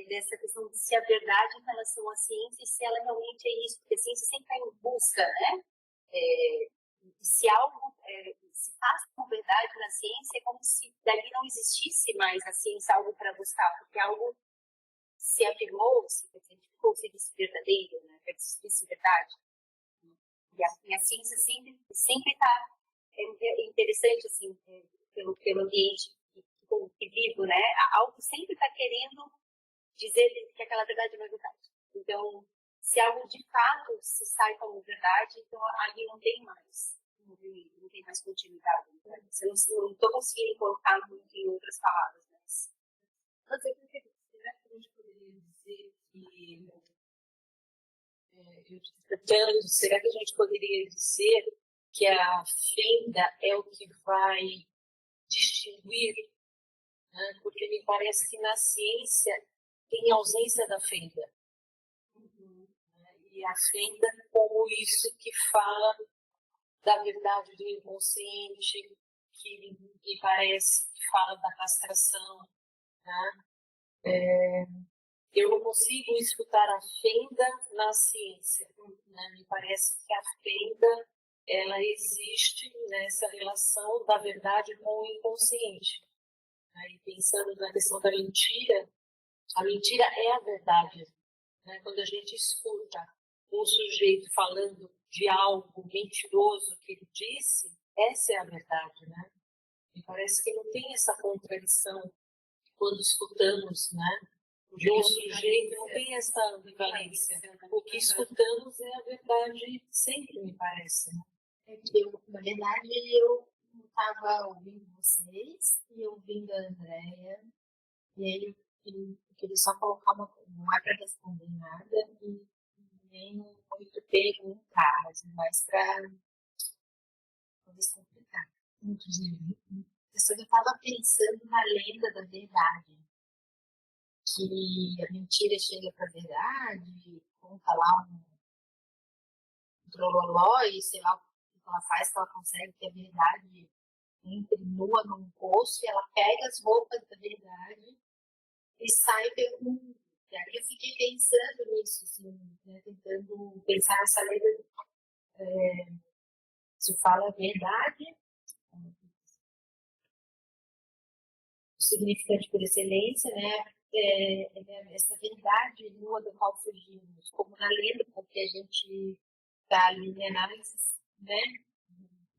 dessa questão de se a verdade em relação à ciência, se ela realmente é isso, porque a ciência sempre está em busca, né? Se algo se faz com verdade na ciência, é como se dali não existisse mais a ciência algo para buscar, porque algo se afirmou, se identificou, se disse verdadeiro, né? Se disse verdade. E a ciência sempre está interessante, assim, pelo ambiente que vivo, né? Algo sempre está querendo dizer que aquela verdade não é verdade. Então, se algo de fato se sai como verdade, então ali não tem mais continuidade. Né? Eu não estou conseguindo colocar muito em outras palavras, mas... Será que a gente poderia dizer que a fenda é o que vai distinguir, né? Porque me parece que na ciência tem ausência da fenda. Né? E a fenda como isso que fala da verdade do inconsciente, que me parece que fala da castração, né? Eu não consigo escutar a fenda na ciência, né? Me parece que a fenda ela existe nessa relação da verdade com o inconsciente. E pensando na questão da mentira, a mentira é a verdade. Né? Quando a gente escuta um sujeito falando de algo mentiroso que ele disse, essa é a verdade. Né? Me parece que não tem essa contradição quando escutamos, né? De um sujeito não tem essa ambivalência. O que escutamos é a verdade sempre, me parece. Né? É que na verdade, eu estava ouvindo vocês e ouvindo a Andrea, e aí eu queria só colocar uma coisa, não é para responder nada e nem muito perguntar, mas mais para descomplicar. Inclusive, eu estava pensando na lenda da verdade, que a mentira chega para a verdade, conta lá um trololó e sei lá o que ela faz, que ela consegue que a verdade entre nua num poço e ela pega as roupas da verdade e sai pelo mundo. E aí eu fiquei pensando nisso, assim, né, tentando pensar nessa lenda, se fala a verdade, o significante por excelência, né? Essa verdade nua da qual fugimos, como na lenda, porque a gente está ali em análises, né?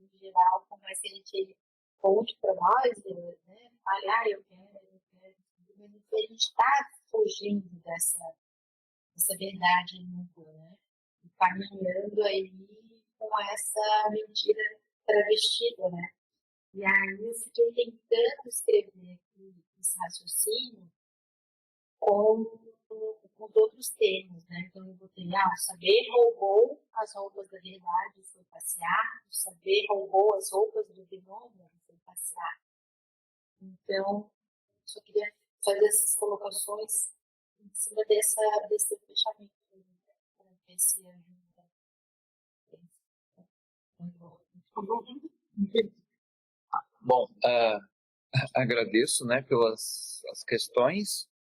Em geral, por mais que a gente conte para nós, né? Fale, eu quero, mas a gente está fugindo dessa verdade nua, né? E caminhando aí com essa mentira travestida, né? E aí eu fiquei tentando escrever aqui esse raciocínio com os outros termos, né? Então eu botei, o saber roubou as roupas da verdade e foi passear, o saber roubou as roupas do demônio e foi passear. Então, só queria fazer essas colocações em cima desse fechamento, para ver se ajuda. Bom, agradeço, né, pelas as questões.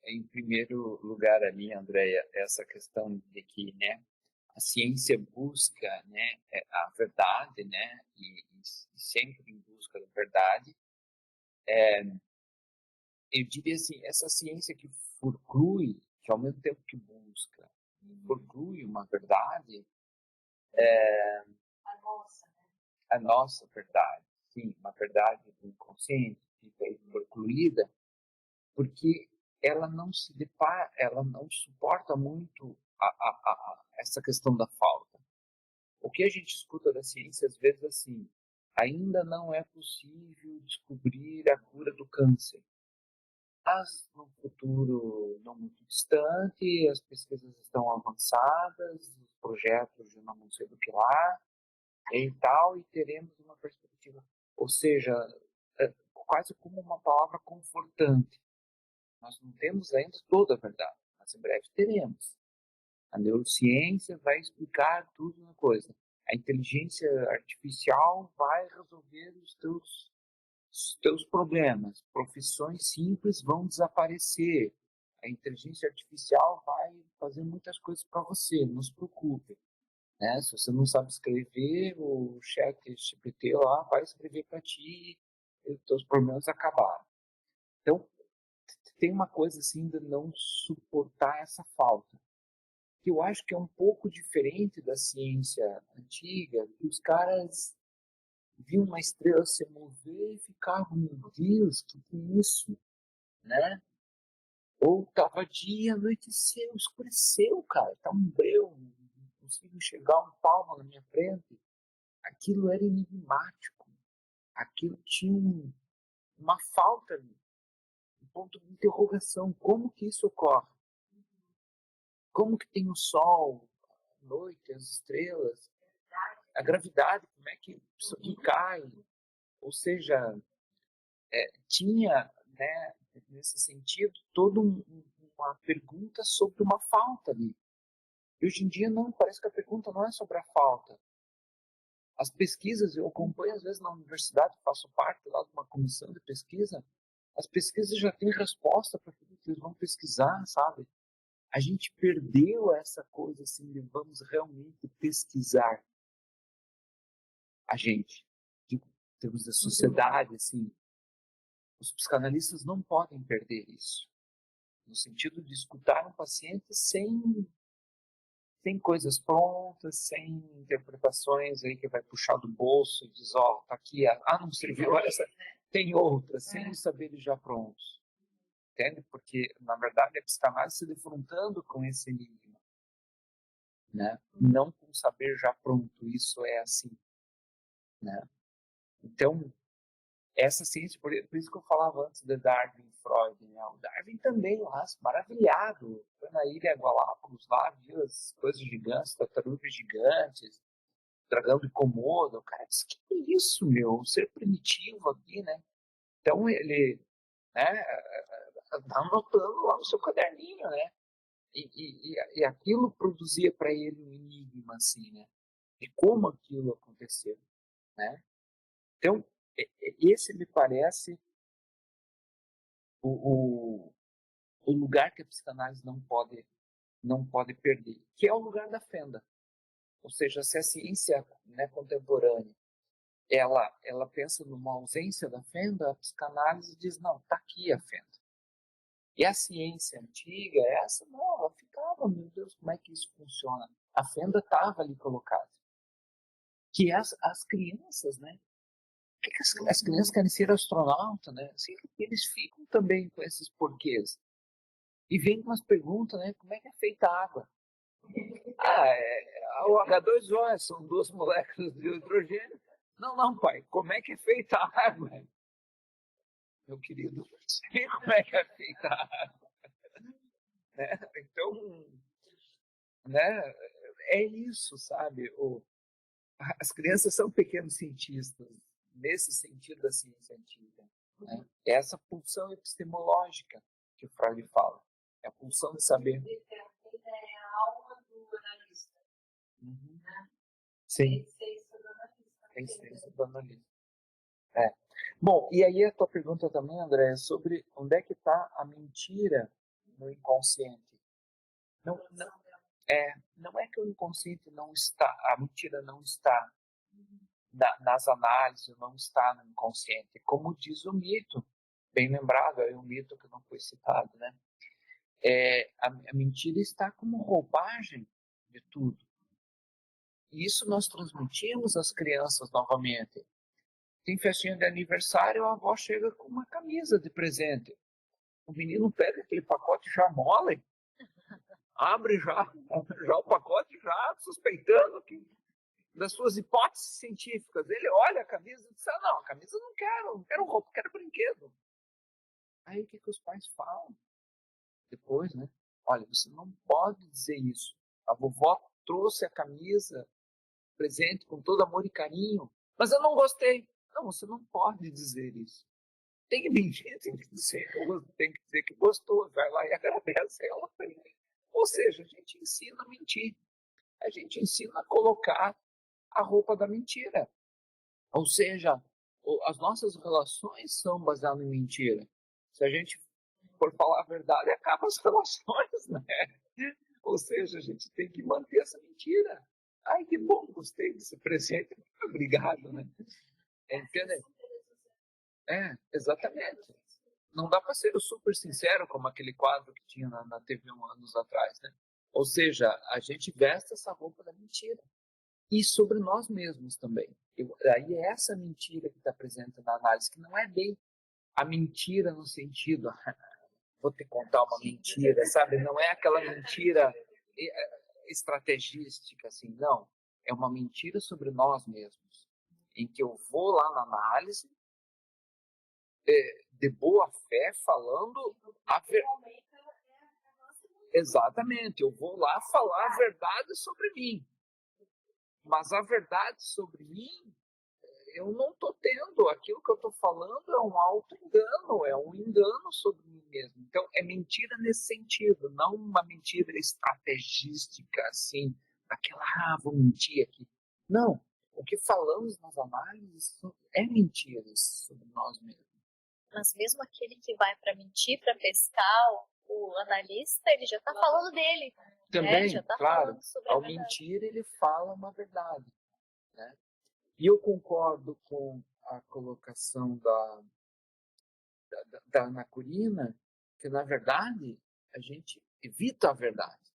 Em primeiro lugar, ali, Andréia, essa questão de que, né, a ciência busca, né, a verdade, né, e sempre em busca da verdade. Eu diria assim, essa ciência que forclui, que ao mesmo tempo que busca, forclui uma verdade, a nossa verdade, sim, uma verdade do inconsciente, fica aí forcluída, porque ela não se depara, ela não suporta muito essa questão da falta. O que a gente escuta da ciência às vezes assim, ainda não é possível descobrir a cura do câncer, mas no futuro não muito distante, as pesquisas estão avançadas, os projetos já não sei do que lá, e tal, e teremos uma perspectiva, ou seja, quase como uma palavra confortante. Nós não temos ainda toda a verdade, mas em breve teremos. A neurociência vai explicar tudo uma coisa. A inteligência artificial vai resolver os teus problemas. Profissões simples vão desaparecer. A inteligência artificial vai fazer muitas coisas para você, não se preocupe. Né? Se você não sabe escrever, o chat GPT lá vai escrever para ti e os teus problemas acabaram. Então, tem uma coisa assim de não suportar essa falta, que eu acho que é um pouco diferente da ciência antiga, que os caras viam uma estrela se mover e ficavam, meu Deus, que é isso? Né? Ou tava dia, anoiteceu, escureceu, cara, tá um breu, não consigo enxergar um palmo na minha frente. Aquilo era enigmático, aquilo tinha uma falta ali, um ponto de interrogação, como que isso ocorre? Como que tem o sol, a noite, as estrelas, a gravidade, como é que isso aqui cai? Ou seja, tinha, né, nesse sentido, toda uma pergunta sobre uma falta ali. E hoje em dia não, parece que a pergunta não é sobre a falta, As pesquisas, eu acompanho às vezes na universidade, faço parte lá de uma comissão de pesquisa, as pesquisas já têm resposta para aquilo que eles vão pesquisar, sabe? A gente perdeu essa coisa assim de vamos realmente pesquisar a gente, em termos da sociedade, assim. Os psicanalistas não podem perder isso, no sentido de escutar um paciente sem coisas prontas, sem interpretações aí que vai puxar do bolso e diz, ó, tá aqui, não serviu essa, tem outra, sem os saberes já prontos. Entende? Porque, na verdade, a psicanálise se defrontando com esse enigma, né? Não com saber já pronto, isso é assim, né? Então, essa ciência, por isso que eu falava antes de Darwin e Freud, né? O Darwin também lá, maravilhado, foi na ilha Galápagos lá, viu as coisas gigantes, tartarugas gigantes, dragão de Komodo, o cara disse, que é isso, meu, um ser primitivo aqui, né? Então ele, né, tá anotando lá no seu caderninho, né? E aquilo produzia para ele um enigma, assim, né? De como aquilo aconteceu, né? Então, esse me parece o lugar que a psicanálise não pode perder, que é o lugar da fenda. Ou seja, se a ciência, né, contemporânea ela pensa numa ausência da fenda, a psicanálise diz, não, está aqui a fenda. E a ciência antiga, essa não, ela ficava, meu Deus, como é que isso funciona? A fenda estava ali colocada. Que as crianças, né? Por que as crianças querem ser astronauta, né? Assim, eles ficam também com esses porquês. E vem com umas perguntas, né? Como é que é feita a água? O H2O são duas moléculas de hidrogênio. Não, pai, como é que é feita a água? Meu querido, sei como é que é feita a água. Né? Então, né? É isso, sabe? As crianças são pequenos cientistas, nesse sentido da ciência antiga. Né? É essa pulsão epistemológica que o Freud fala. É a pulsão de saber. É a alma do analista. Uhum. Sim. Tem essência do analista. É. Bom, e aí a tua pergunta também, André, é sobre onde é que está a mentira no inconsciente. Não é que o inconsciente não está, a mentira não está nas análises, não está no inconsciente. Como diz o mito, bem lembrado, é um mito que não foi citado, né? A mentira está como roupagem de tudo. E isso nós transmitimos às crianças novamente. Tem festinha de aniversário, a avó chega com uma camisa de presente. O menino pega aquele pacote já mole, abre já o pacote, já suspeitando das suas hipóteses científicas. Ele olha a camisa e diz, não, a camisa não quero roupa, quero brinquedo. Aí o que os pais falam? Depois, né? Olha, você não pode dizer isso. A vovó trouxe a camisa, presente com todo amor e carinho, mas eu não gostei. Não, você não pode dizer isso. Tem que mentir, tem que dizer que gostou, vai lá e agradece ela. Ou seja, a gente ensina a mentir. A gente ensina a colocar a roupa da mentira. Ou seja, as nossas relações são baseadas em mentira. Se a gente for falar a verdade, acaba as relações, né? Ou seja, a gente tem que manter essa mentira. Ai, que bom, gostei desse presente. Obrigado, né? Entende? Exatamente. Não dá para ser o super sincero, como aquele quadro que tinha na TV anos atrás, né? Ou seja, a gente veste essa roupa da mentira. E sobre nós mesmos também. Aí é essa mentira que está presente na análise, que não é bem a mentira no sentido, vou te contar uma mentira, sabe? Não é aquela mentira estrategística, assim, não. É uma mentira sobre nós mesmos, em que eu vou lá na análise, de boa fé, falando a verdade. Exatamente, eu vou lá falar a verdade sobre mim. Mas a verdade sobre mim, eu não estou tendo. Aquilo que eu estou falando é um auto-engano, é um engano sobre mim mesmo. Então, é mentira nesse sentido, não uma mentira estrategística, assim, aquela, vou mentir aqui. Não, o que falamos nas análises é mentiras sobre nós mesmos. Mas mesmo aquele que vai para mentir, para pescar, o analista, ele já está falando dele. Também, já tá claro, falando sobre ao mentir ele fala uma verdade. Né? E eu concordo com a colocação da Ana Curina, que na verdade a gente evita a verdade.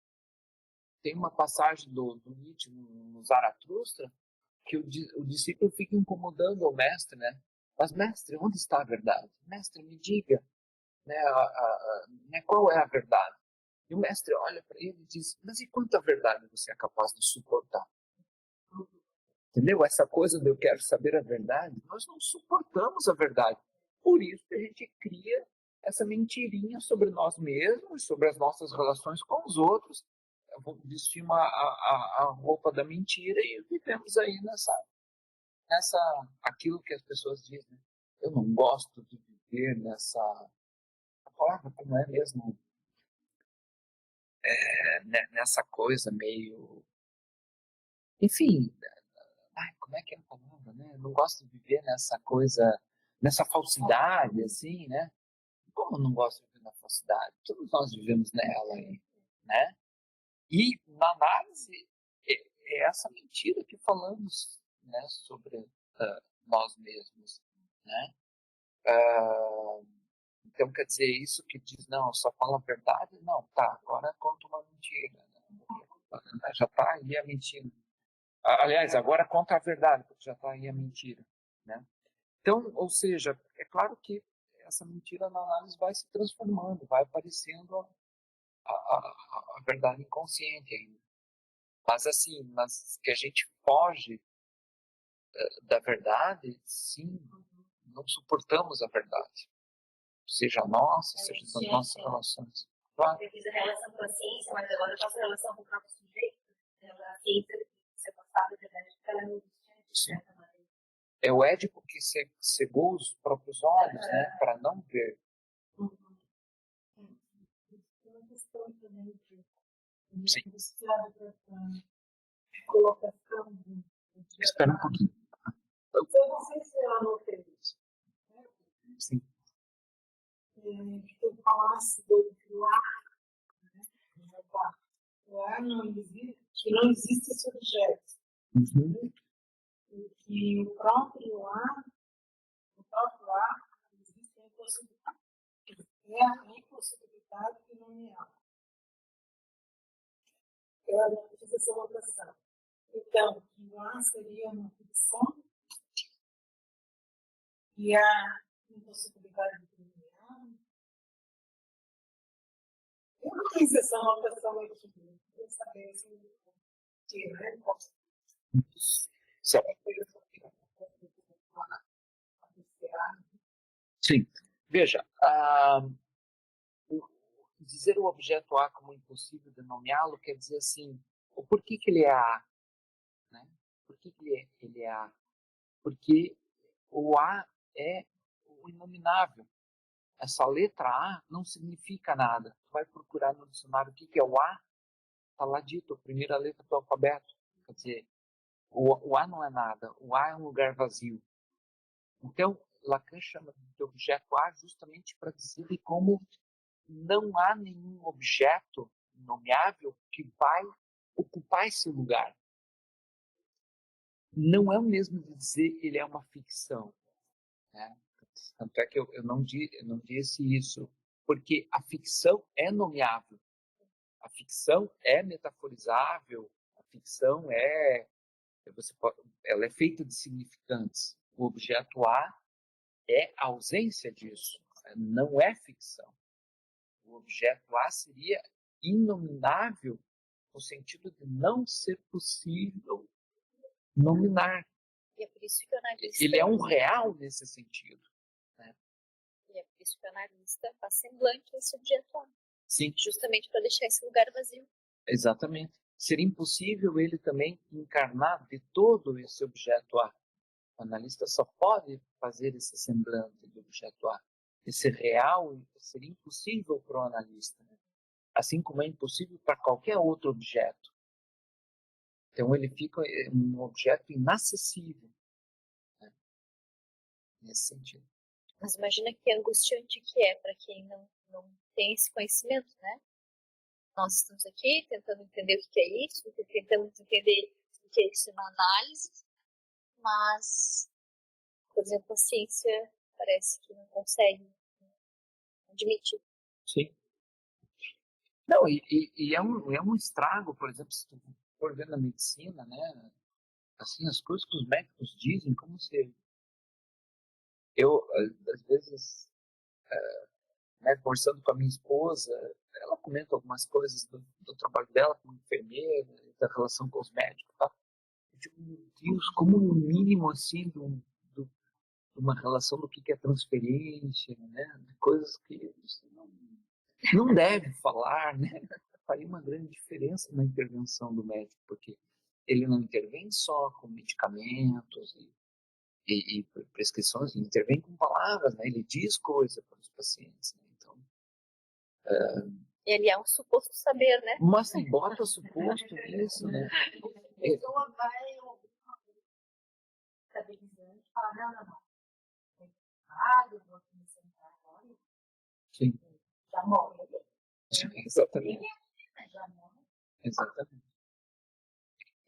Tem uma passagem do Nietzsche no Zaratustra que o discípulo fica incomodando o mestre, né? Mas mestre, onde está a verdade? Mestre, me diga, né, qual é a verdade? E o mestre olha para ele e diz, mas e quanta verdade você é capaz de suportar? Entendeu? Essa coisa de eu quero saber a verdade, nós não suportamos a verdade. Por isso que a gente cria essa mentirinha sobre nós mesmos, sobre as nossas relações com os outros. Vestimos a roupa da mentira e vivemos aí nessa aquilo que as pessoas dizem. Né? Eu não gosto de viver nessa... A palavra como é mesmo? Nessa coisa meio... Enfim... como é que é a palavra, né? Eu não gosto de viver nessa coisa, nessa falsidade, assim, né? Como eu não gosto de viver na falsidade? Todos nós vivemos nela aí, né? E na análise, é essa mentira que falamos, né, sobre nós mesmos, né? Então, quer dizer, isso que diz, não, só fala a verdade, não, tá, agora conta uma mentira, né? Já tá aí a mentira. Aliás, agora conta a verdade, porque já está aí a mentira. Né? Então, ou seja, é claro que essa mentira na análise vai se transformando, vai aparecendo a verdade inconsciente ainda. Mas assim, mas que a gente foge da verdade, sim, não suportamos a verdade. Seja nossa, seja das nossas relações. Claro. Eu fiz a relação com a ciência, mas agora eu faço a relação com o próprio sujeito. A ciência, você passava a verdade, ela não existe de certa maneira. É o Édipo que cegou os próprios olhos, né, para não ver. Uma questão também Sim. de colocação Espera um pouquinho. eu não sei se eu anotei isso. Né? Sim. Que tu falasse do ar, né? O ar não existe, que não existe esse objeto. Uhum. E que o próprio ar existe a impossibilidade. É a impossibilidade de nomear. Eu fiz essa anotação. Então, que o ar seria uma ficção e a impossibilidade de nomear. Eu não fiz essa anotação aqui. Eu queria saber se eu Sim. Veja, dizer o objeto A como impossível de nomeá-lo quer dizer assim, o porquê que ele é A? Né? Por que ele é A? Porque o A é o inominável. Essa letra A não significa nada. Tu vai procurar no dicionário o que é o A, está lá dito, a primeira letra do alfabeto. Quer dizer, o A não é nada, o A é um lugar vazio. Então, Lacan chama de objeto A justamente para dizer de como não há nenhum objeto nomeável que vai ocupar esse lugar. Não é o mesmo de dizer que ele é uma ficção. Né? Tanto é que eu não disse isso, porque a ficção é nomeável. A ficção é metaforizável, a ficção ela é feita de significantes. O objeto A é a ausência disso, não é ficção. O objeto A seria inominável no sentido de não ser possível nominar. E é por isso que o analista... Ele é um real nesse sentido. Né? E é por isso que o analista faz semblante a esse objeto A. Sim. Justamente para deixar esse lugar vazio. Exatamente. Seria impossível ele também encarnar de todo esse objeto A. O analista só pode fazer esse semblante do objeto A. Esse real seria impossível para o analista. Né? Assim como é impossível para qualquer outro objeto. Então, ele fica um objeto inacessível, né? Nesse sentido. Mas imagina que angustiante que é para quem não tem esse conhecimento, né? Nós estamos aqui tentando entender o que é isso, tentamos entender o que é isso na análise, mas, por exemplo, a ciência parece que não consegue admitir. Sim. Não, e é um estrago, por exemplo, se tu for ver na medicina, né? Assim, as coisas que os médicos dizem, como se... Eu, às vezes, né, conversando com a minha esposa, ela comenta algumas coisas do trabalho dela como enfermeira, da relação com os médicos, tá? Eu digo, meu Deus, como no mínimo, assim, de uma relação do que é transferência, né? De coisas que você não deve falar, né? Faria uma grande diferença na intervenção do médico, porque ele não intervém só com medicamentos e prescrições, ele intervém com palavras, né? Ele diz coisa para os pacientes, né? Então, Ele é um suposto saber, né? mas se bota suposto nisso, né? A pessoa vai ouvir uma coisa estabilizante e fala, não. Eu vou me sentar agora. Sim. Já morre. Exatamente. Já morre. Exatamente.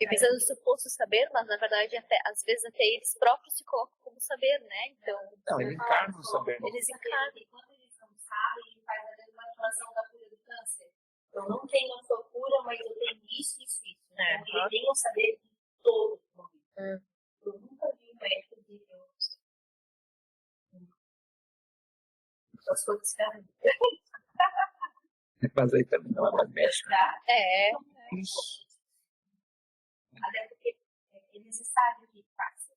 E visando o suposto saber, mas na verdade às vezes até eles próprios se colocam como saber, né? Então, Não, ele encarna o saber. Eles encarnam. E quando eles não sabem, ele faz a mesma atuação da cura do câncer. Eu não tenho a sua cura, mas eu tenho isso. Então, ele tem o saber de todo o momento. Eu nunca vi um médico dizer só sou de cigarro. Mas aí também não é mais médico. É. Até porque é necessário que faça.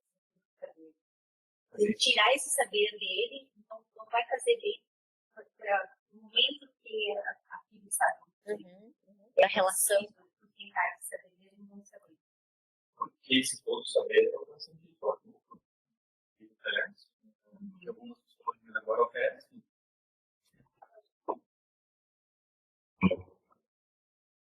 Ele tirar esse saber dele, não vai fazer bem para o momento que aquilo sabe. Para a relação. Tentar saber mesmo não saber. Porque esse ponto saber é uma simplicidade diferente que algumas psicologias agora oferecem.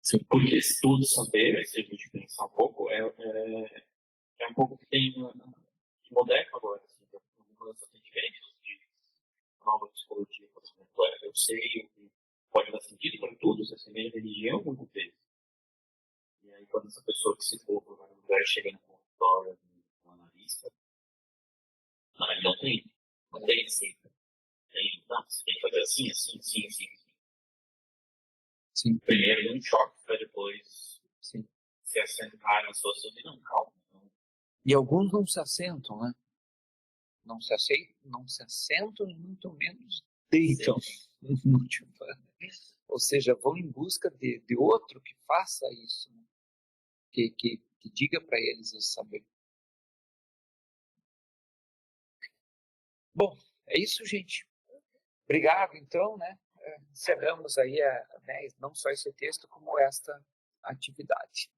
Sim, porque esse tudo saber, se a gente pensar um pouco, é um pouco que tem de moderno agora, assim, algumas atendimentos de nova psicologia, por exemplo, eu sei o que pode dar sentido para tudo, se assemelha à religião muitas vezes. E aí, quando essa pessoa que se for para um lugar chega no consultório do analista, ele não tem assim. Não, você tem que fazer assim. Sim. Primeiro um choque, para depois Sim. se assentar nas suas e não, calma. E alguns não se assentam, né? Não se assentam e muito menos deitam no divã. Ou seja, vão em busca de outro que faça isso, né? Que diga para eles o saber. Bom, é isso, gente. Obrigado, então, né? Encerramos aí, né, não só esse texto, como esta atividade.